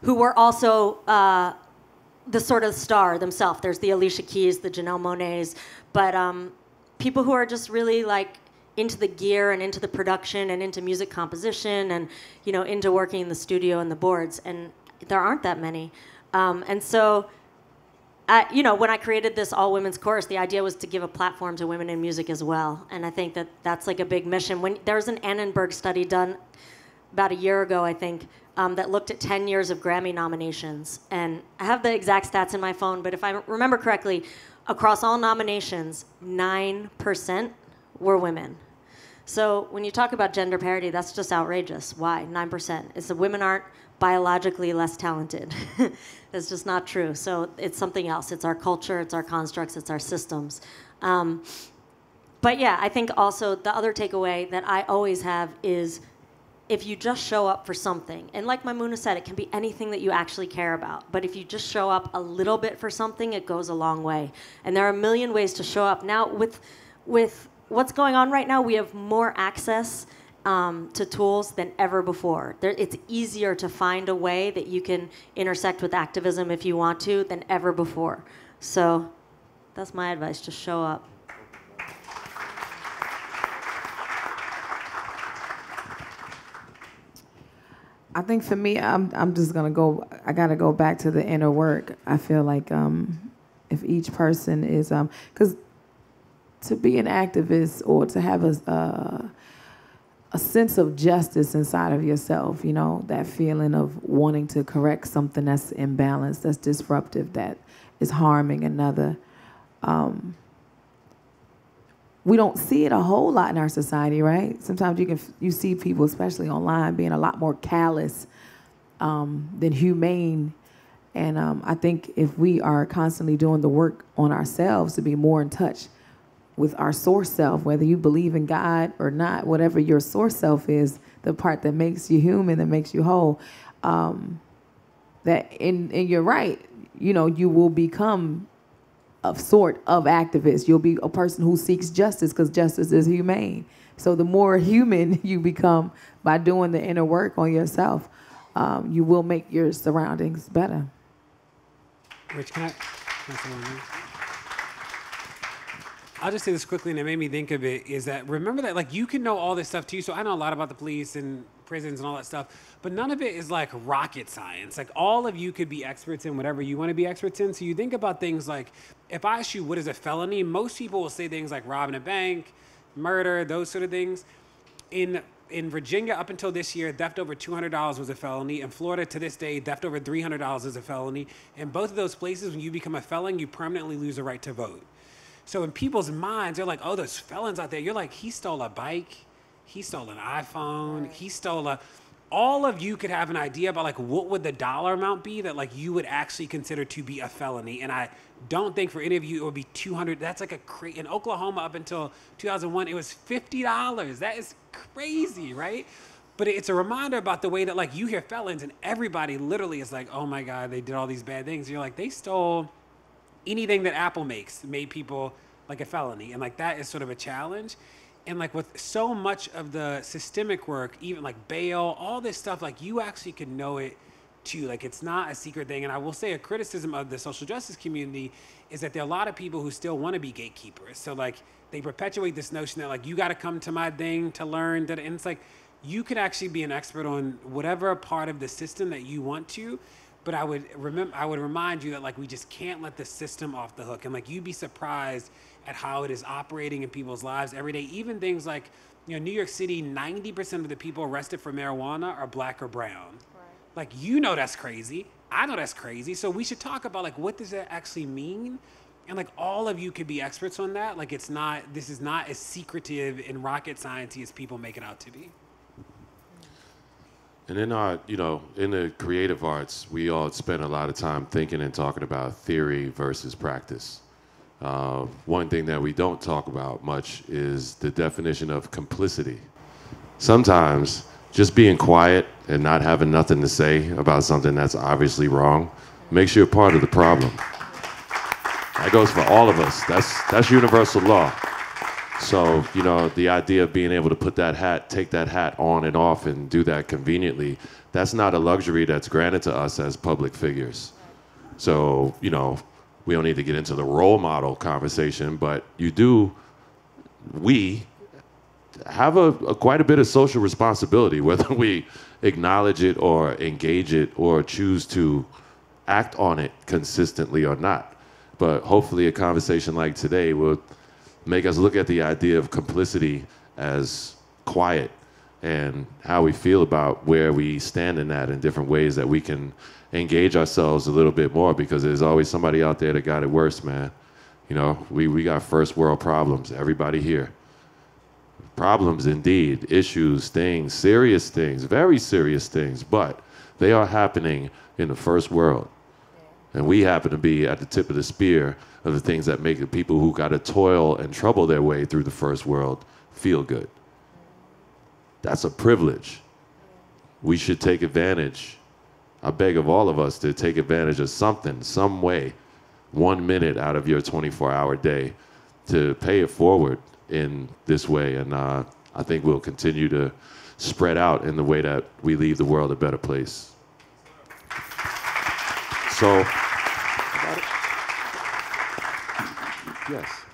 were also the sort of star themselves. There's the Alicia Keys, the Janelle Monáes, but people who are just really into the gear and into the production and into music composition and into working in the studio and the boards. And there aren't that many. And so, when I created this all-women's course, the idea was to give a platform to women in music as well. And I think that that's a big mission. There was an Annenberg study done about a year ago, I think, that looked at 10 years of Grammy nominations. And I have the exact stats in my phone, but if I remember correctly, across all nominations, 9% were women. So when you talk about gender parity, that's just outrageous. Why? 9%. It's that women aren't biologically less talented. That's just not true. So it's something else. It's our culture, it's our constructs, it's our systems. But yeah, I think also the other takeaway that I always have is if you just show up for something, and like Maimouna said, it can be anything that you actually care about, but if you just show up a little bit for something, it goes a long way. And there are a million ways to show up. Now, with what's going on right now, we have more access to tools than ever before. It's easier to find a way that you can intersect with activism if you want to than ever before. So that's my advice, just show up. I think for me, I'm just gonna go. I gotta go back to the inner work. I feel like if each person is because to be an activist or to have a sense of justice inside of yourself, you know, that feeling of wanting to correct something that's imbalanced, that's disruptive, that is harming another. We don't see it a whole lot in our society, right? Sometimes you see people, especially online, being a lot more callous than humane. And I think if we are constantly doing the work on ourselves to be more in touch with our source self, whether you believe in God or not, whatever your source self is, the part that makes you human, that makes you whole, that and you're right, you know, you will become a sort of activist. You'll be a person who seeks justice because justice is humane. So the more human you become by doing the inner work on yourself, you will make your surroundings better. Rich, can I say one more? I'll just say this quickly, and it made me think of it, is that remember that, like, you can know all this stuff too. So I know a lot about the police and prisons and all that stuff, but none of it is like rocket science. Like, all of you could be experts in whatever you want to be experts in. So you think about things like, if I ask you what is a felony, most people will say things like robbing a bank, murder, those sort of things. In Virginia, up until this year, theft over $200 was a felony. In Florida, to this day, theft over $300 is a felony. In both of those places, when you become a felon, you permanently lose the right to vote. So in people's minds, they're like, oh, there's felons out there. You're like, he stole a bike. He stole an iPhone. He stole a... All of you could have an idea about, like, what would the dollar amount be that, like, you would actually consider to be a felony. And I don't think for any of you it would be 200. That's like a crazy... In Oklahoma, up until 2001, it was $50. That is crazy, right? But it's a reminder about the way that, like, you hear felons and everybody literally is like, oh, my God, they did all these bad things. And you're like, they stole... anything that Apple makes made people like a felony. And like that is sort of a challenge. And like with so much of the systemic work, even like bail, all this stuff, like you actually can know it too. Like it's not a secret thing. And I will say a criticism of the social justice community is that there are a lot of people who still want to be gatekeepers. So like they perpetuate this notion that like you got to come to my thing to learn that. And it's like you could actually be an expert on whatever part of the system that you want to. But I would remind you that like we just can't let the system off the hook, and like you'd be surprised at how it is operating in people's lives every day. Even things like, you know, New York City, 90% of the people arrested for marijuana are black or brown. Right. Like, you know, that's crazy. I know that's crazy. So we should talk about like what does that actually mean, and like all of you could be experts on that. Like this is not as secretive and rocket science-y as people make it out to be. And in our, you know, in the creative arts, we all spend a lot of time thinking and talking about theory versus practice. One thing that we don't talk about much is the definition of complicity. Sometimes just being quiet and not having nothing to say about something that's obviously wrong makes you a part of the problem. That goes for all of us. That's universal law. So, you know, the idea of being able to put that hat, take that hat on and off and do that conveniently, that's not a luxury that's granted to us as public figures. So, you know, we don't need to get into the role model conversation, but we have quite a bit of social responsibility, whether we acknowledge it or engage it or choose to act on it consistently or not. But hopefully a conversation like today will make us look at the idea of complicity as quiet and how we feel about where we stand in that in different ways that we can engage ourselves a little bit more, because there's always somebody out there that got it worse, man. You know, we got first world problems, everybody here. Problems indeed, issues, things, serious things, very serious things, but they are happening in the first world. And we happen to be at the tip of the spear of the things that make the people who got to toil and trouble their way through the first world feel good. That's a privilege. We should take advantage. I beg of all of us to take advantage of something, some way, 1 minute out of your 24-hour day to pay it forward in this way. And I think we'll continue to spread out in the way that we leave the world a better place. So, yes.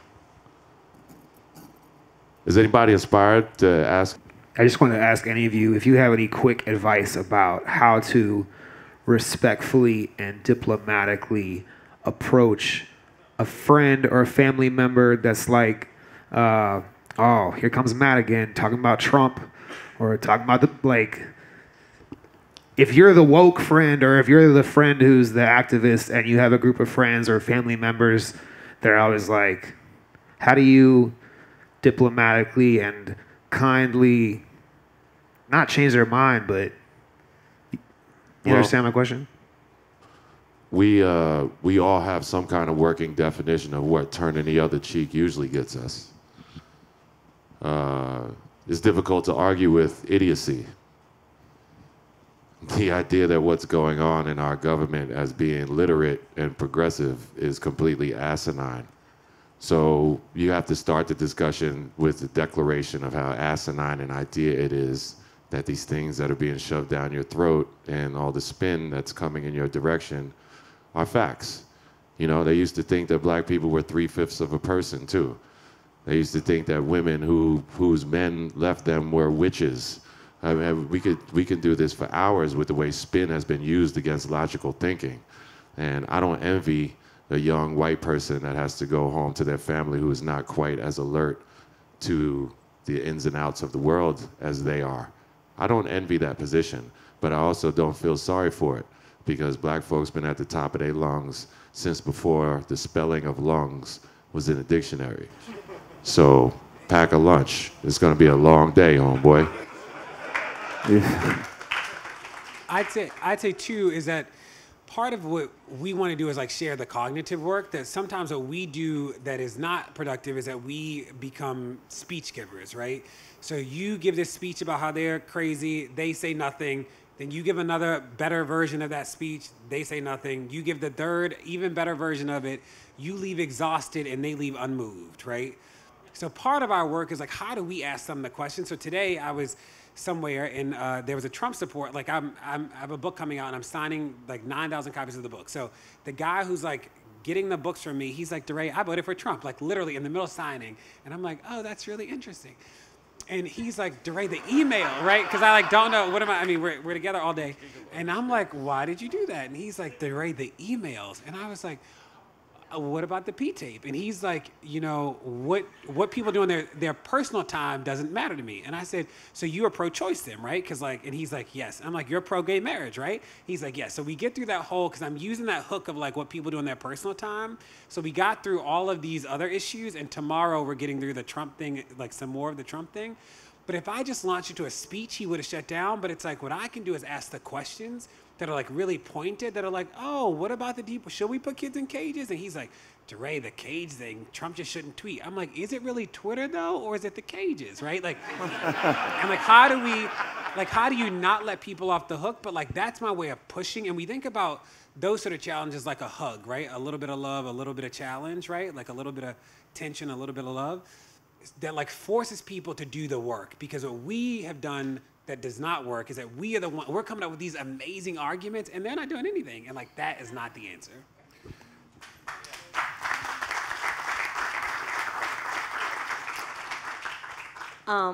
Is anybody inspired to ask? I just want to ask any of you if you have any quick advice about how to respectfully and diplomatically approach a friend or a family member that's like, oh, here comes Matt again talking about Trump or talking about the, like, if you're the woke friend or if you're the friend who's the activist and you have a group of friends or family members, they're always like, how do you diplomatically and kindly not change their mind, but you understand my question? We all have some kind of working definition of what turning the other cheek usually gets us. It's difficult to argue with idiocy. The idea that what's going on in our government as being literate and progressive is completely asinine. So you have to start the discussion with the declaration of how asinine an idea it is that these things that are being shoved down your throat and all the spin that's coming in your direction are facts. You know, they used to think that black people were 3/5 of a person too. They used to think that women whose men left them were witches. I mean, we could do this for hours with the way spin has been used against logical thinking. And I don't envy a young white person that has to go home to their family who is not quite as alert to the ins and outs of the world as they are. I don't envy that position, but I also don't feel sorry for it because black folks been at the top of their lungs since before the spelling of lungs was in a dictionary. So pack a lunch. It's gonna be a long day, homeboy. Yeah. I'd say too is that part of what we want to do is like share the cognitive work that sometimes what we do that is not productive is that we become speech givers, right? So you give this speech about how they're crazy, they say nothing, then you give another better version of that speech, they say nothing, you give the third even better version of it, you leave exhausted and they leave unmoved, right? So part of our work is like, how do we ask them the question? So today I was somewhere and there was a Trump support. Like I have a book coming out and I'm signing like 9,000 copies of the book. So the guy who's like getting the books from me, he's like, DeRay, I voted for Trump, like literally in the middle of signing. And I'm like, oh, that's really interesting. And he's like, DeRay, the email, right? Because I like don't know, I mean, we're together all day. And I'm like, why did you do that? And he's like, DeRay, the emails. And I was like, what about the P-tape? And he's like, you know, what people do in their personal time doesn't matter to me. And I said, so you are pro-choice then, right? Because like, and he's like, yes. I'm like, you're pro-gay marriage, right? He's like, yes. So we get through that whole, because I'm using that hook of like what people do in their personal time. So we got through all of these other issues, and tomorrow we're getting through the Trump thing, like some more of the Trump thing. But if I just launched into a speech, he would have shut down. But it's like, what I can do is ask the questions that are like really pointed, that are like, oh, what about the deep, should we put kids in cages? And he's like, DeRay, the cage thing, Trump just shouldn't tweet. I'm like, is it really Twitter though, or is it the cages, right? Like, I'm like, how do you not let people off the hook? But like, that's my way of pushing. And we think about those sort of challenges like a hug, right? A little bit of love, a little bit of challenge, right? Like a little bit of tension, a little bit of love. That like forces people to do the work, because what we have done that does not work is that we're coming up with these amazing arguments and they're not doing anything. And like, that is not the answer.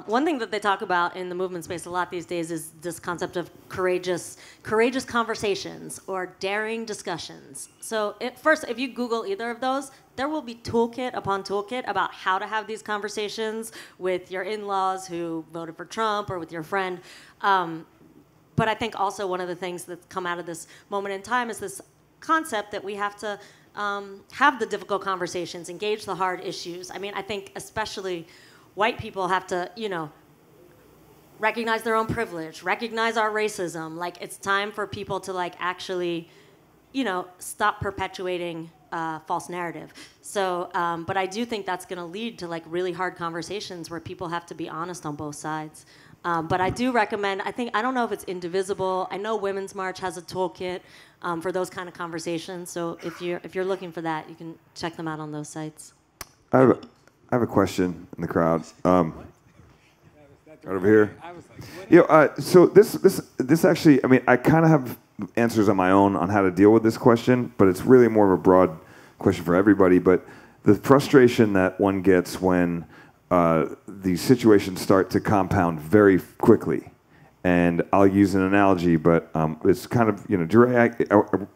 One thing that they talk about in the movement space a lot these days is this concept of courageous conversations or daring discussions. So first, if you Google either of those, there will be toolkit upon toolkit about how to have these conversations with your in-laws who voted for Trump or with your friend. But I think also one of the things that's come out of this moment in time is this concept that we have to have the difficult conversations, engage the hard issues. I mean, I think especially white people have to, you know, recognize their own privilege, recognize our racism. Like, it's time for people to like actually, you know, stop perpetuating false narrative. So, but I do think that's going to lead to like really hard conversations where people have to be honest on both sides. But I do recommend, I don't know if it's Indivisible. I know Women's March has a toolkit for those kind of conversations. So if you're looking for that, you can check them out on those sites. I have a question in the crowd. Right over here. Yeah. So this actually, I mean, I kind of have answers on my own on how to deal with this question, but it's really more of a broad question for everybody. But the frustration that one gets when the situations start to compound very quickly. And I'll use an analogy, but it's kind of,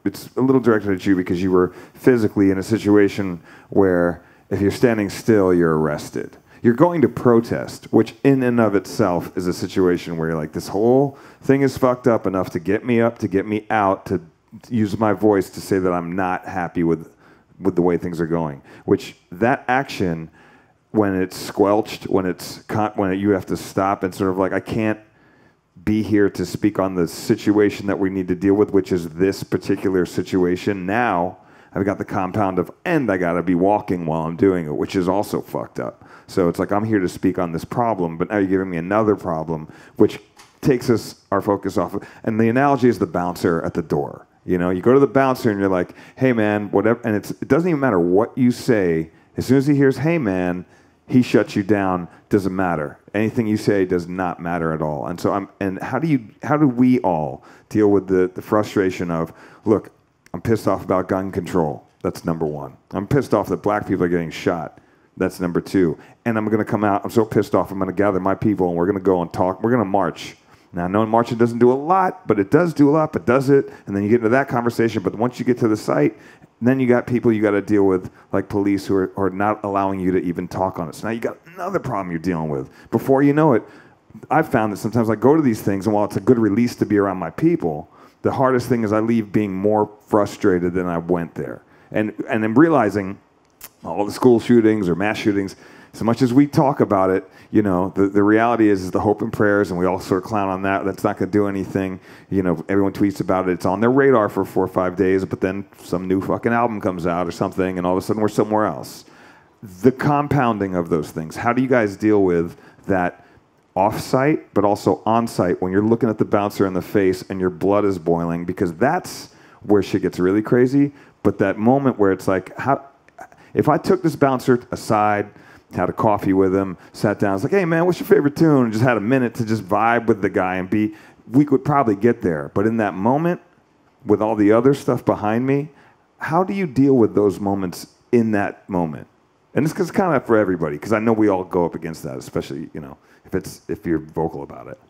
it's a little directed at you because you were physically in a situation where if you're standing still, you're arrested. You're going to protest, which in and of itself is a situation where you're like, this whole thing is fucked up enough to get me up, to get me out, to use my voice to say that I'm not happy with the way things are going. Which that action, when it's squelched, when you have to stop and sort of like, I can't be here to speak on the situation that we need to deal with, which is this particular situation. Now I've got the compound of, and I got to be walking while I'm doing it, which is also fucked up. So it's like, I'm here to speak on this problem, but now you're giving me another problem, which takes our focus off of, and the analogy is the bouncer at the door. You go to the bouncer and you're like, hey man, whatever, and it doesn't even matter what you say. As soon as he hears, hey man, he shuts you down. Doesn't matter. Anything you say does not matter at all. And so how do we all deal with the frustration of, look, I'm pissed off about gun control. That's number one. I'm pissed off that black people are getting shot. That's number two. And I'm going to come out. I'm so pissed off. I'm going to gather my people and we're going to go and talk. We're going to march. Now, I know marching doesn't do a lot, but it does do a lot, but does it? And then you get into that conversation. But once you get to the site, then you got people you got to deal with, like police, who are not allowing you to even talk on it. So now you got another problem you're dealing with. Before you know it, I've found that sometimes I go to these things, and while it's a good release to be around my people, the hardest thing is I leave being more frustrated than I went there. And I'm realizing all the school shootings or mass shootings, so much as we talk about it, the reality is the hope and prayers, and we all sort of clown on that. That's not going to do anything. Everyone tweets about it. It's on their radar for 4 or 5 days, but then some new fucking album comes out or something, and all of a sudden we're somewhere else. The compounding of those things. How do you guys deal with that off-site, but also on-site, when you're looking at the bouncer in the face and your blood is boiling? Because that's where shit gets really crazy. But that moment where it's like, if I took this bouncer aside, had a coffee with him, sat down, was like, hey man, what's your favorite tune? And just had a minute to just vibe with the guy and we could probably get there. But in that moment, with all the other stuff behind me, how do you deal with those moments in that moment? And it's kind of for everybody, because I know we all go up against that, especially, if you're vocal about it.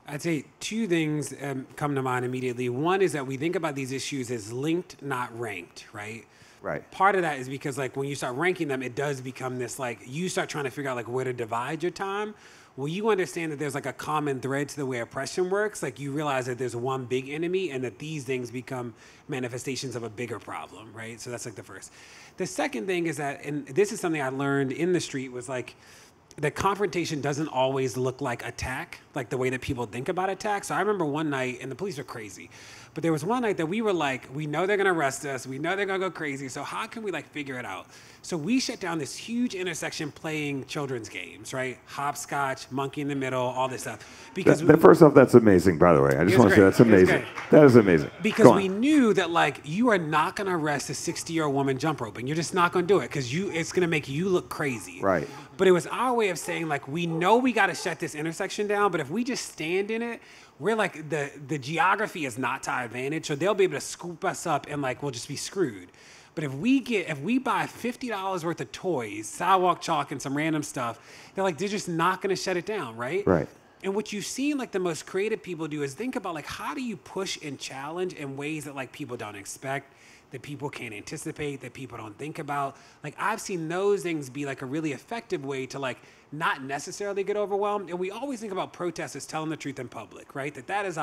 I'd say two things come to mind immediately. One is that we think about these issues as linked, not ranked, right? Right. Part of that is because when you start ranking them, it does become this you start trying to figure out where to divide your time. Well, you understand that there's a common thread to the way oppression works. You realize that there's one big enemy and that these things become manifestations of a bigger problem, right? So that's the first. The second thing is that, and this is something I learned in the street, was that confrontation doesn't always look like attack, the way that people think about attack. So I remember one night, and the police were crazy, but there was one night that we were we know they're gonna arrest us, we know they're gonna go crazy, so how can we figure it out? So we shut down this huge intersection playing children's games, right? Hopscotch, monkey in the middle, all this stuff. Because first off, that's amazing, by the way. I just want to say that's amazing. That is amazing. Because we knew that you are not gonna arrest a 60-year-old woman jump roping. You're just not gonna do it because it's gonna make you look crazy. Right. But it was our way of saying we know we gotta shut this intersection down, but if we just stand in it, we're the geography is not to our advantage, so they'll be able to scoop us up and we'll just be screwed. But if we buy $50 worth of toys, sidewalk chalk, and some random stuff, they're just not gonna shut it down, right? Right. And what you've seen the most creative people do is think about how do you push and challenge in ways that people don't expect, that people can't anticipate, that people don't think about. I've seen those things be a really effective way to not necessarily get overwhelmed. And we always think about protests as telling the truth in public, right? That is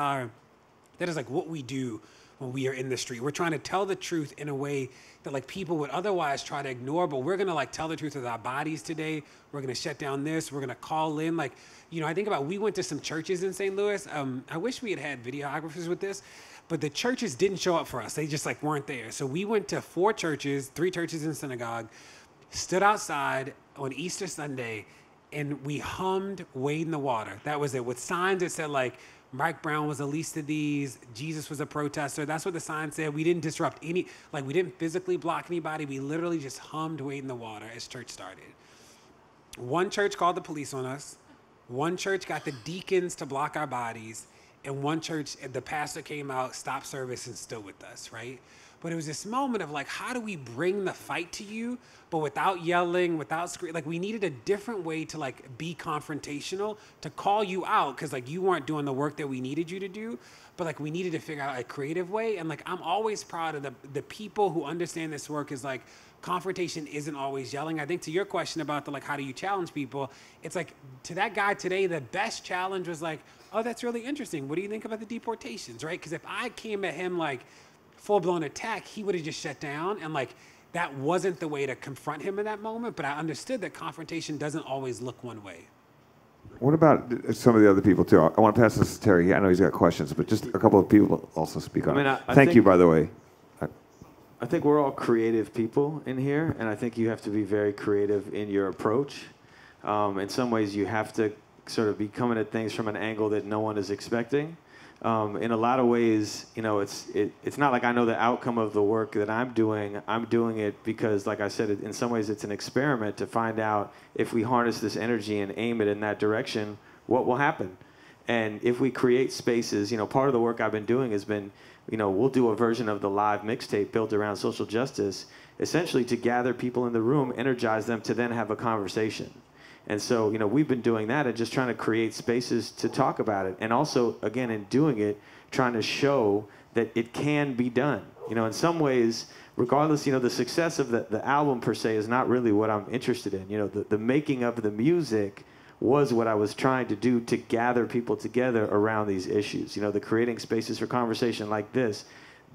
what we do when we are in the street. We're trying to tell the truth in a way that people would otherwise try to ignore, but we're gonna tell the truth with our bodies today. We're gonna shut down this, we're gonna call in. I think about, we went to some churches in St. Louis. I wish we had videographers with this, but the churches didn't show up for us. They just weren't there. So we went to 4 churches, 3 churches in synagogue, stood outside on Easter Sunday, and we hummed Wade in the Water. That was it, with signs that said Mike Brown was the least of these, Jesus was a protester. That's what the sign said. We didn't disrupt we didn't physically block anybody. We literally just hummed Wade in the Water as church started. One church called the police on us. One church got the deacons to block our bodies. And one church, the pastor came out, stopped service, and stood with us, right? But it was this moment of like, how do we bring the fight to you, but without yelling, without screaming? Like, we needed a different way to like be confrontational, to call you out, because like you weren't doing the work that we needed you to do. But like we needed to figure out a creative way. And like I'm always proud of the people who understand this work. Is like, confrontation isn't always yelling. I think to your question about the like, how do you challenge people? It's like, to that guy today, the best challenge was like, oh, that's really interesting. What do you think about the deportations, right? Because if I came at him like full-blown attack, he would have just shut down. And like, that wasn't the way to confront him in that moment. But I understood that confrontation doesn't always look one way. What about some of the other people too? I want to pass this to Terry. I know he's got questions, but just a couple of people also speak on it. Thank you, by the way. I think we're all creative people in here, and I think you have to be very creative in your approach. In some ways, you have to sort of be coming at things from an angle that no one is expecting. In a lot of ways, you know, it's not like I know the outcome of the work that I'm doing. I'm doing it because, like I said, in some ways it's an experiment to find out if we harness this energy and aim it in that direction, what will happen. And if we create spaces, you know, part of the work I've been doing has been, you know, we'll do a version of the live mixtape built around social justice, essentially to gather people in the room, energize them to then have a conversation. And so, you know, we've been doing that and just trying to create spaces to talk about it. And also, again, in doing it, trying to show that it can be done. You know, in some ways, regardless, you know, the success of the album per se is not really what I'm interested in. You know, the making of the music was what I was trying to do to gather people together around these issues. You know, the creating spaces for conversation like this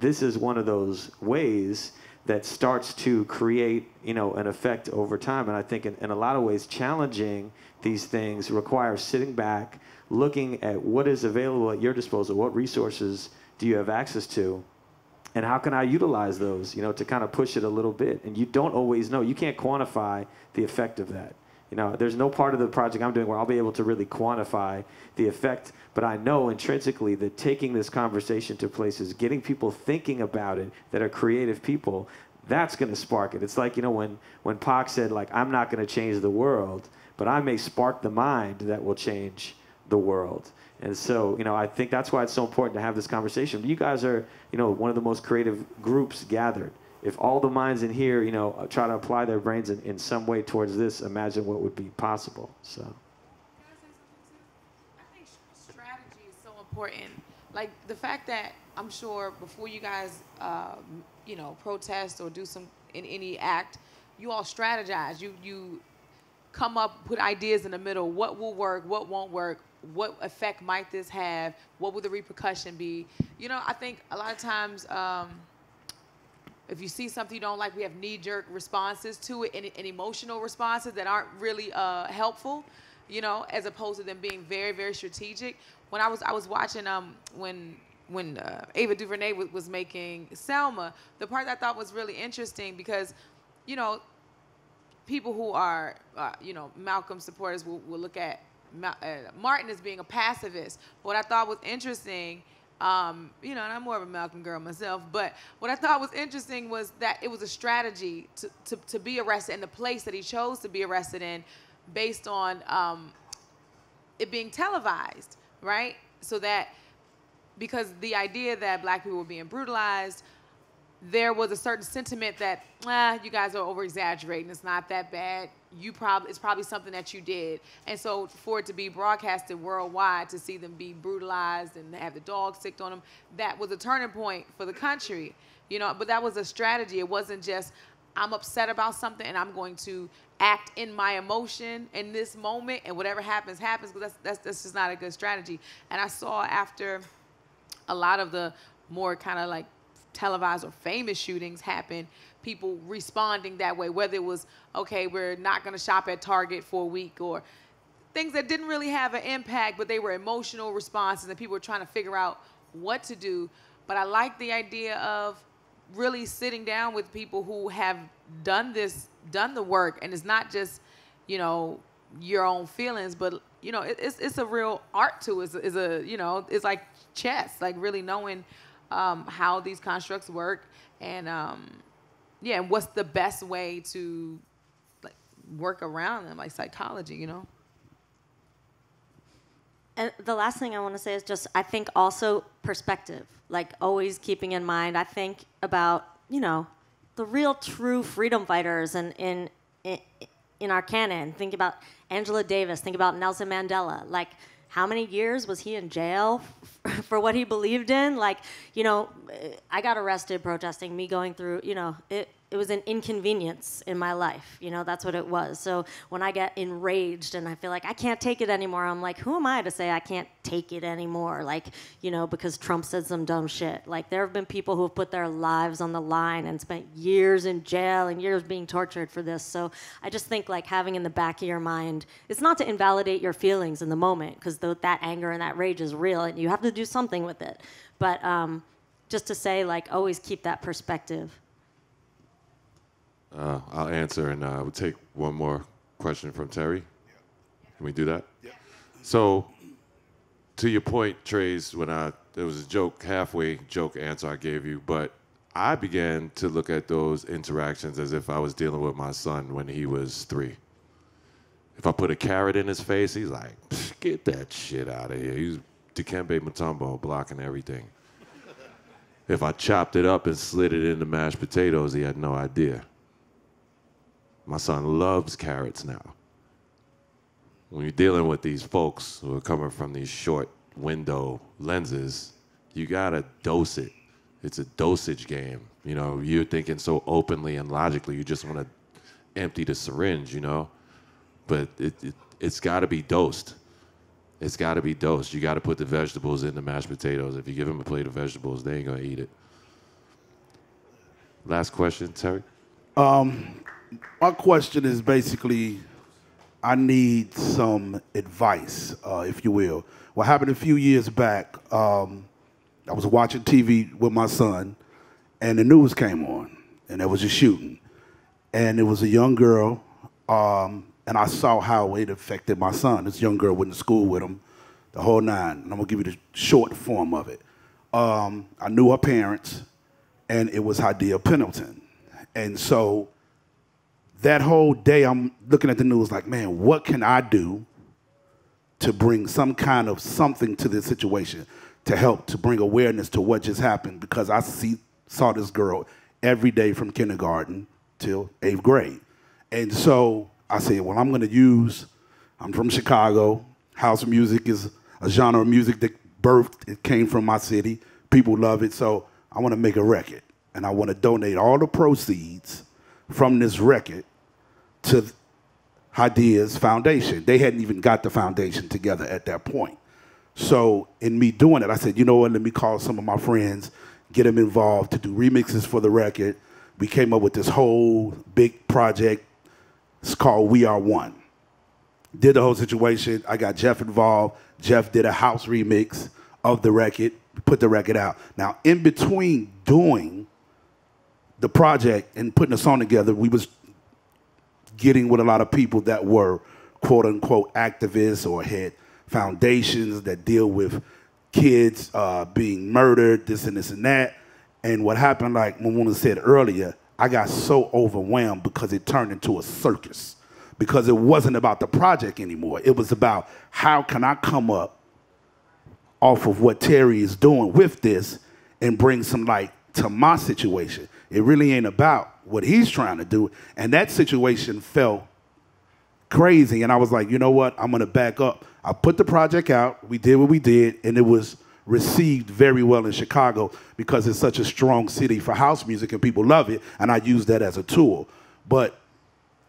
is one of those ways that starts to create, you know, an effect over time. And I think in a lot of ways, challenging these things requires sitting back, looking at what is available at your disposal, what resources do you have access to, and how can I utilize those, you know, to kind of push it a little bit. And you don't always know. You can't quantify the effect of that. You know, there's no part of the project I'm doing where I'll be able to really quantify the effect, but I know intrinsically that taking this conversation to places, getting people thinking about it that are creative people, that's going to spark it. It's like, you know, when Pac said, like, I'm not going to change the world, but I may spark the mind that will change the world. And so, you know, I think that's why it's so important to have this conversation. You guys are, you know, one of the most creative groups gathered. If all the minds in here, you know, try to apply their brains in some way towards this, imagine what would be possible. So. Can I say something too? I think strategy is so important. Like the fact that I'm sure before you guys, you know, protest or do some in any act, you all strategize. You come up, put ideas in the middle. What will work? What won't work? What effect might this have? What will the repercussion be? You know, I think a lot of times. If you see something you don't like, we have knee-jerk responses to it and emotional responses that aren't really helpful, you know, as opposed to them being very, very strategic. When I was watching when Ava DuVernay was making Selma, the part I thought was really interesting because, you know, people who are, you know, Malcolm supporters will look at Martin as being a pacifist. What I thought was interesting. You know, and I'm more of a Malcolm girl myself, but what I thought was interesting was that it was a strategy to be arrested in the place that he chose to be arrested in based on it being televised, right? So that, because the idea that black people were being brutalized, there was a certain sentiment that, you guys are over-exaggerating, it's not that bad. It's probably something that you did. And so for it to be broadcasted worldwide, to see them be brutalized and have the dogs sicked on them, that was a turning point for the country, you know, but that was a strategy. It wasn't just, I'm upset about something and I'm going to act in my emotion in this moment and whatever happens, happens, because that's just not a good strategy. And I saw after a lot of the more kind of like televised or famous shootings happen, people responding that way, whether it was, okay, we're not going to shop at Target for a week, or things that didn't really have an impact, but they were emotional responses and people were trying to figure out what to do. But I like the idea of really sitting down with people who have done the work, and it's not just, you know, your own feelings, but, you know, it's a real art to it. It's a, you know, it's like chess, like really knowing how these constructs work, and yeah, and what's the best way to like work around them, like psychology, you know. And the last thing I want to say is just, I think also perspective, like always keeping in mind, I think about you know, the real true freedom fighters in our canon. Think about Angela Davis. Think about Nelson Mandela. Like, how many years was he in jail for what he believed in? Like, you know, I got arrested protesting, me going through, you know, it was an inconvenience in my life. You know, that's what it was. So when I get enraged and I feel like I can't take it anymore, I'm like, who am I to say I can't take it anymore? Like, you know, because Trump said some dumb shit. Like, there have been people who have put their lives on the line and spent years in jail and years being tortured for this. So I just think, like, having in the back of your mind, it's not to invalidate your feelings in the moment, because that anger and that rage is real and you have to do something with it. But just to say, like, always keep that perspective. I'll answer, and we'll take one more question from Terry. Can we do that? Yeah. So, to your point, Trace, there was a joke, halfway joke answer I gave you, but I began to look at those interactions as if I was dealing with my son when he was 3. If I put a carrot in his face, he's like, get that shit out of here. He was Dikembe Mutombo, blocking everything. If I chopped it up and slid it into mashed potatoes, he had no idea. My son loves carrots now. When you're dealing with these folks who are coming from these short window lenses, you gotta dose it. It's a dosage game. You know, you're thinking so openly and logically, you just wanna empty the syringe, you know? But it's gotta be dosed. It's gotta be dosed. You gotta put the vegetables in the mashed potatoes. If you give them a plate of vegetables, they ain't gonna eat it. Last question, Terry? My question is basically, I need some advice, if you will. What happened a few years back, I was watching TV with my son, and the news came on, and there was a shooting. And it was a young girl, and I saw how it affected my son. This young girl went to school with him, the whole nine. And I'm going to give you the short form of it. I knew her parents, and it was Hadia Pendleton. And so that whole day, I'm looking at the news like, man, what can I do to bring some kind of something to this situation to help to bring awareness to what just happened? Because I saw this girl every day from kindergarten till 8th grade. And so I said, well, I'm from Chicago. House music is a genre of music that it came from my city. People love it. So I want to make a record. And I want to donate all the proceeds from this record to Hadia's foundation. They hadn't even got the foundation together at that point. So in me doing it, I said, you know what, let me call some of my friends, get them involved to do remixes for the record. We came up with this whole big project. It's called We Are One. Did the whole situation. I got Jeff involved. Jeff did a house remix of the record, put the record out. Now, in between doing the project and putting the song together, we was getting with a lot of people that were quote unquote activists or had foundations that deal with kids being murdered, this and this and that. And what happened, like Mamuna said earlier, I got so overwhelmed because it turned into a circus, because it wasn't about the project anymore. It was about how can I come up off of what Terry is doing with this and bring some light to my situation. It really ain't about what he's trying to do. And that situation felt crazy. And I was like, you know what? I'm going to back up. I put the project out. We did what we did. And it was received very well in Chicago because it's such a strong city for house music and people love it. And I use that as a tool. But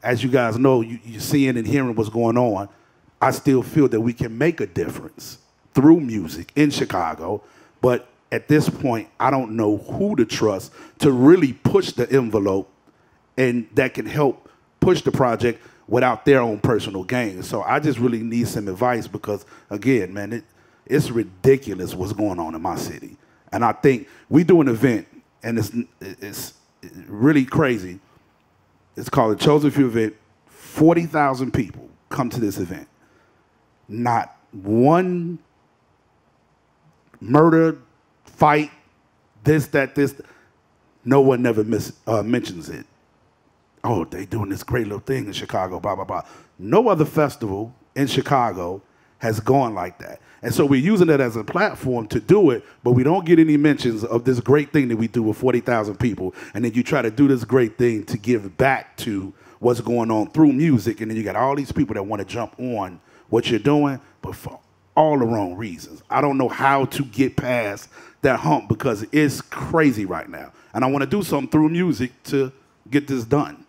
as you guys know, you're seeing and hearing what's going on. I still feel that we can make a difference through music in Chicago. But at this point, I don't know who to trust to really push the envelope and that can help push the project without their own personal gain. So I just really need some advice because, again, man, it's ridiculous what's going on in my city. And I think we do an event, and it's really crazy. It's called the Chosen Few event. 40,000 people come to this event. Not one murder, fight, this. No one never mentions it. Oh, they doing this great little thing in Chicago, blah, blah, blah. No other festival in Chicago has gone like that. And so we're using it as a platform to do it, but we don't get any mentions of this great thing that we do with 40,000 people. And then you try to do this great thing to give back to what's going on through music. And then you got all these people that want to jump on what you're doing, but for all the wrong reasons. I don't know how to get past that hump because it's crazy right now. And I want to do something through music to get this done.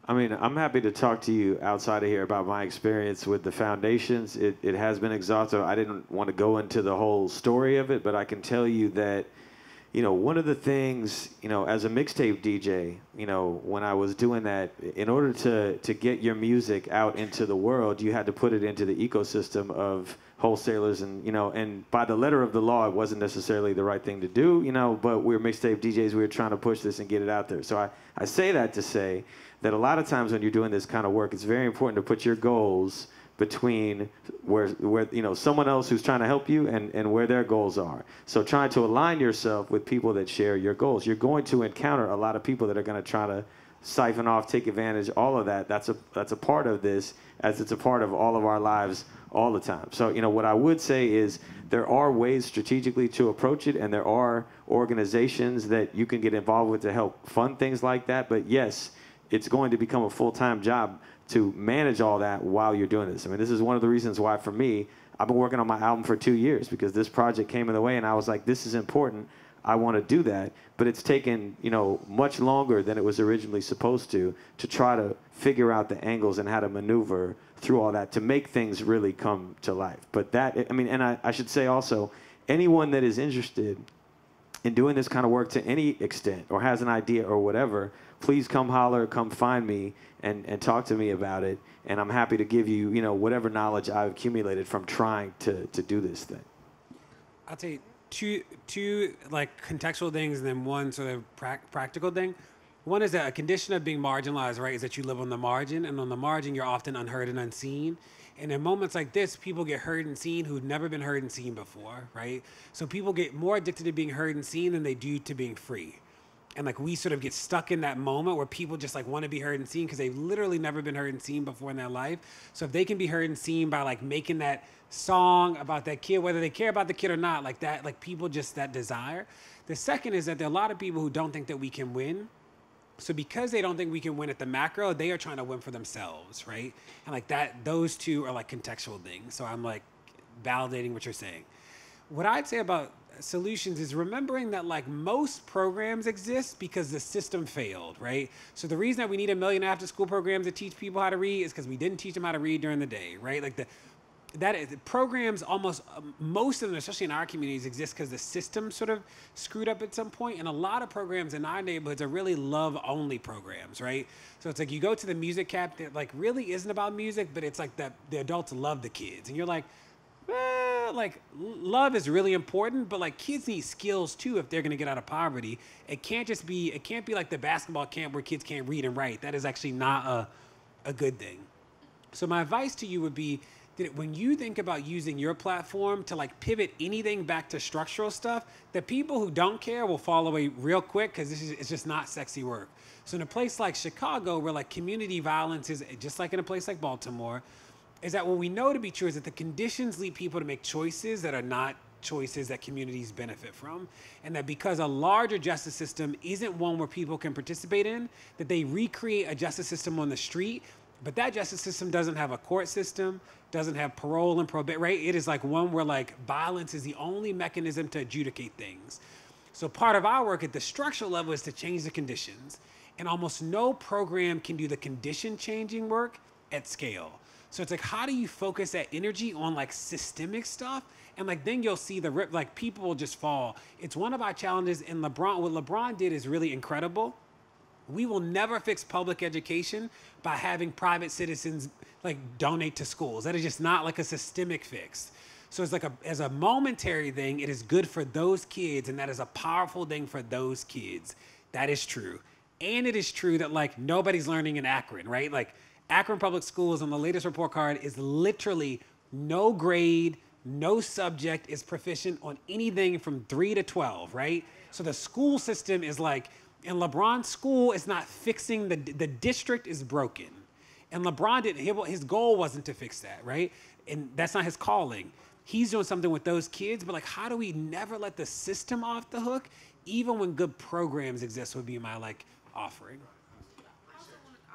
I mean, I'm happy to talk to you outside of here about my experience with the foundations. It has been exhaustive. I didn't want to go into the whole story of it, but I can tell you that, you know, one of the things, you know, as a mixtape DJ, you know, when I was doing that, in order to get your music out into the world, you had to put it into the ecosystem of wholesalers and, you know, and by the letter of the law, it wasn't necessarily the right thing to do, you know, but we're mixtape DJs, we were trying to push this and get it out there. So I say that to say that a lot of times when you're doing this kind of work, it's very important to put your goals between where you know, someone else who's trying to help you and where their goals are. So trying to align yourself with people that share your goals. You're going to encounter a lot of people that are going to try to siphon off, take advantage, all of that. That's a part of this, as it's a part of all of our lives all the time. So, you know, what I would say is there are ways strategically to approach it, and there are organizations that you can get involved with to help fund things like that. But yes, it's going to become a full-time job to manage all that while you're doing this. I mean, this is one of the reasons why, for me, I've been working on my album for 2 years, because this project came in the way, and I was like, this is important. I want to do that. But it's taken, you know, much longer than it was originally supposed to try to figure out the angles and how to maneuver through all that to make things really come to life. But that, I mean, and I should say also, anyone that is interested in doing this kind of work to any extent or has an idea or whatever, please come holler, come find me and talk to me about it. And I'm happy to give you, you know, whatever knowledge I've accumulated from trying to do this thing. I'll tell you two like contextual things and then one sort of practical thing. One is that a condition of being marginalized, right, is that you live on the margin, and on the margin you're often unheard and unseen. And in moments like this, people get heard and seen who've never been heard and seen before, right? So people get more addicted to being heard and seen than they do to being free. And like we sort of get stuck in that moment where people just like want to be heard and seen because they've literally never been heard and seen before in their life. So if they can be heard and seen by like making that song about that kid, whether they care about the kid or not, like that, like people just that desire. The second is that there are a lot of people who don't think that we can win. So because they don't think we can win at the macro, they are trying to win for themselves, right? And like that, those two are like contextual things. So I'm like validating what you're saying. What I'd say about solutions is remembering that like most programs exist because the system failed, right? So the reason that we need 1 million after school programs to teach people how to read is because we didn't teach them how to read during the day, right? Like the programs, almost most of them, especially in our communities, exist because the system sort of screwed up at some point. And a lot of programs in our neighborhoods are really love-only programs, right? So it's like you go to the music camp that like really isn't about music, but it's like that the adults love the kids, and you're like, like love is really important, but like kids need skills too if they're going to get out of poverty. It can't be like the basketball camp where kids can't read and write. That is actually not a good thing. So my advice to you would be that when you think about using your platform to like pivot anything back to structural stuff, the people who don't care will fall away real quick because it's just not sexy work. So in a place like Chicago, where like community violence is just like in a place like Baltimore, is that what we know to be true is that the conditions lead people to make choices that are not choices that communities benefit from. And that because a larger justice system isn't one where people can participate in, that they recreate a justice system on the street, but that justice system doesn't have a court system, doesn't have parole and probate, right? It is like one where like violence is the only mechanism to adjudicate things. So part of our work at the structural level is to change the conditions. And almost no program can do the condition changing work at scale. So it's like, how do you focus that energy on like systemic stuff? And like, then you'll see like people will just fall. It's one of our challenges, and what LeBron did is really incredible. We will never fix public education by having private citizens like donate to schools. That is just not like a systemic fix. So it's like as a momentary thing, it is good for those kids, and that is a powerful thing for those kids. That is true. And it is true that like nobody's learning in Akron, right? Like Akron Public Schools on the latest report card is literally no grade, no subject is proficient on anything from 3 to 12, right? So the school system is like, in LeBron's school, it's not fixing the district is broken. And LeBron didn't, his goal wasn't to fix that, right? And that's not his calling. He's doing something with those kids, but like, how do we never let the system off the hook, even when good programs exist, would be my like offering. I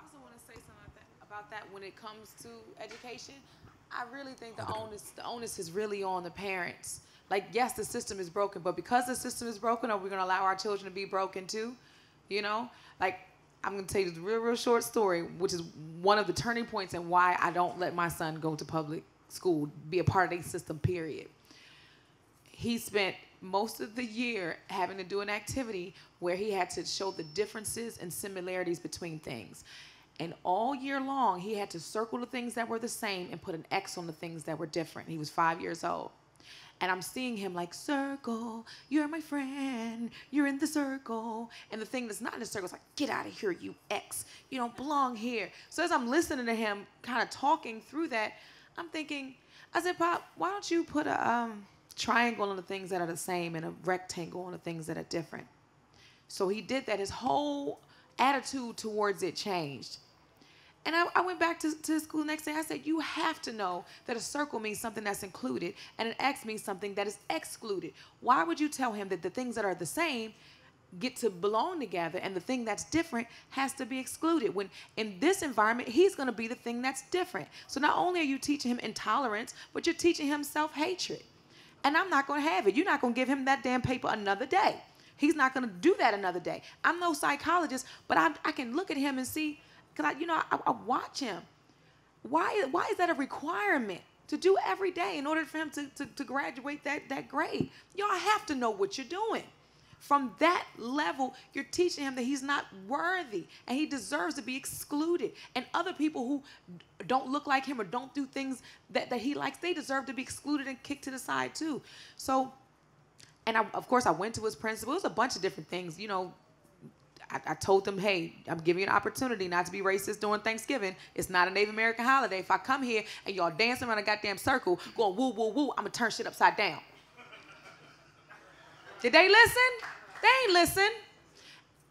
also want to say something about that when it comes to education. I really think the onus is really on the parents. Like, yes, the system is broken, but because the system is broken, are we going to allow our children to be broken too? You know, like, I'm going to tell you this real short story, which is one of the turning points in why I don't let my son go to public school, be a part of a system, period. He spent most of the year having to do an activity where he had to show the differences and similarities between things. And all year long, he had to circle the things that were the same and put an X on the things that were different. He was 5 years old. And I'm seeing him like, circle, you're my friend, you're in the circle. And the thing that's not in the circle is like, get out of here, you X. You don't belong here. So as I'm listening to him kind of talking through that, I'm thinking, I said, Pop, why don't you put a triangle on the things that are the same and a rectangle on the things that are different? So he did that. His whole attitude towards it changed. And I went back to school the next day. I said, you have to know that a circle means something that's included and an X means something that is excluded. Why would you tell him that the things that are the same get to belong together and the thing that's different has to be excluded, when in this environment, he's going to be the thing that's different? So not only are you teaching him intolerance, but you're teaching him self-hatred. And I'm not going to have it. You're not going to give him that damn paper another day. He's not going to do that another day. I'm no psychologist, but I can look at him and see, because I watch him. Why is that a requirement to do every day in order for him to graduate that grade? Y'all have to know what you're doing. From that level, you're teaching him that he's not worthy and he deserves to be excluded. And other people who don't look like him or don't do things that he likes, they deserve to be excluded and kicked to the side too. So, and of course, I went to his principal. It was a bunch of different things, you know. I told them, hey, I'm giving you an opportunity not to be racist during Thanksgiving. It's not a Native American holiday. If I come here and y'all dancing around a goddamn circle going woo, woo, woo, I'm going to turn shit upside down. Did they listen? They ain't listen.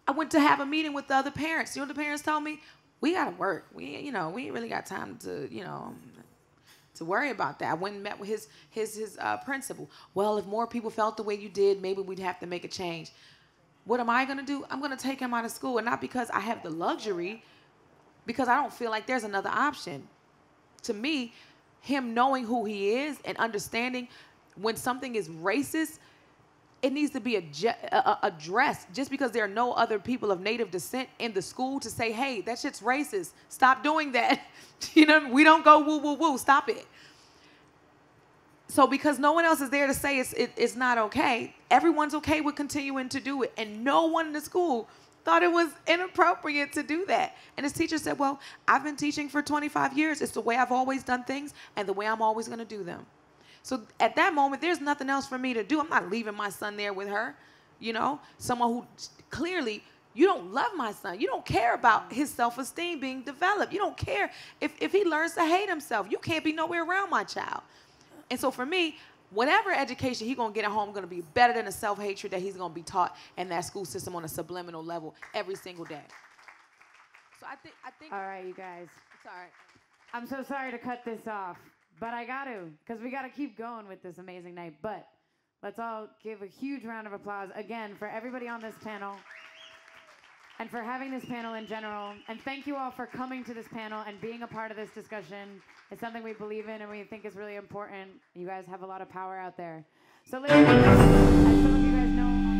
I went to have a meeting with the other parents. You know what the parents told me? We got to work. We ain't really got time to, to worry about that. I went and met with his principal. Well, if more people felt the way you did, maybe we'd have to make a change. What am I going to do? I'm going to take him out of school, and not because I have the luxury, because I don't feel like there's another option. To me, him knowing who he is and understanding when something is racist, it needs to be addressed. Just because there are no other people of Native descent in the school to say, hey, that shit's racist. Stop doing that. We don't go woo, woo, woo. Stop it. So because no one else is there to say it's not okay, everyone's okay with continuing to do it. And no one in the school thought it was inappropriate to do that. And his teacher said, well, I've been teaching for 25 years. It's the way I've always done things and the way I'm always going to do them. So at that moment, there's nothing else for me to do. I'm not leaving my son there with her, someone who clearly, you don't love my son. You don't care about his self-esteem being developed. You don't care if he learns to hate himself. You can't be nowhere around my child. And so for me, whatever education he's going to get at home is going to be better than the self-hatred that he's going to be taught in that school system on a subliminal level every single day. So I think. All right, you guys. Sorry. I'm so sorry to cut this off, but I got to, because we got to keep going with this amazing night. But let's all give a huge round of applause again for everybody on this panel and for having this panel in general. And thank you all for coming to this panel and being a part of this discussion. It's something we believe in and we think is really important. You guys have a lot of power out there. So ladies, as some of you guys know,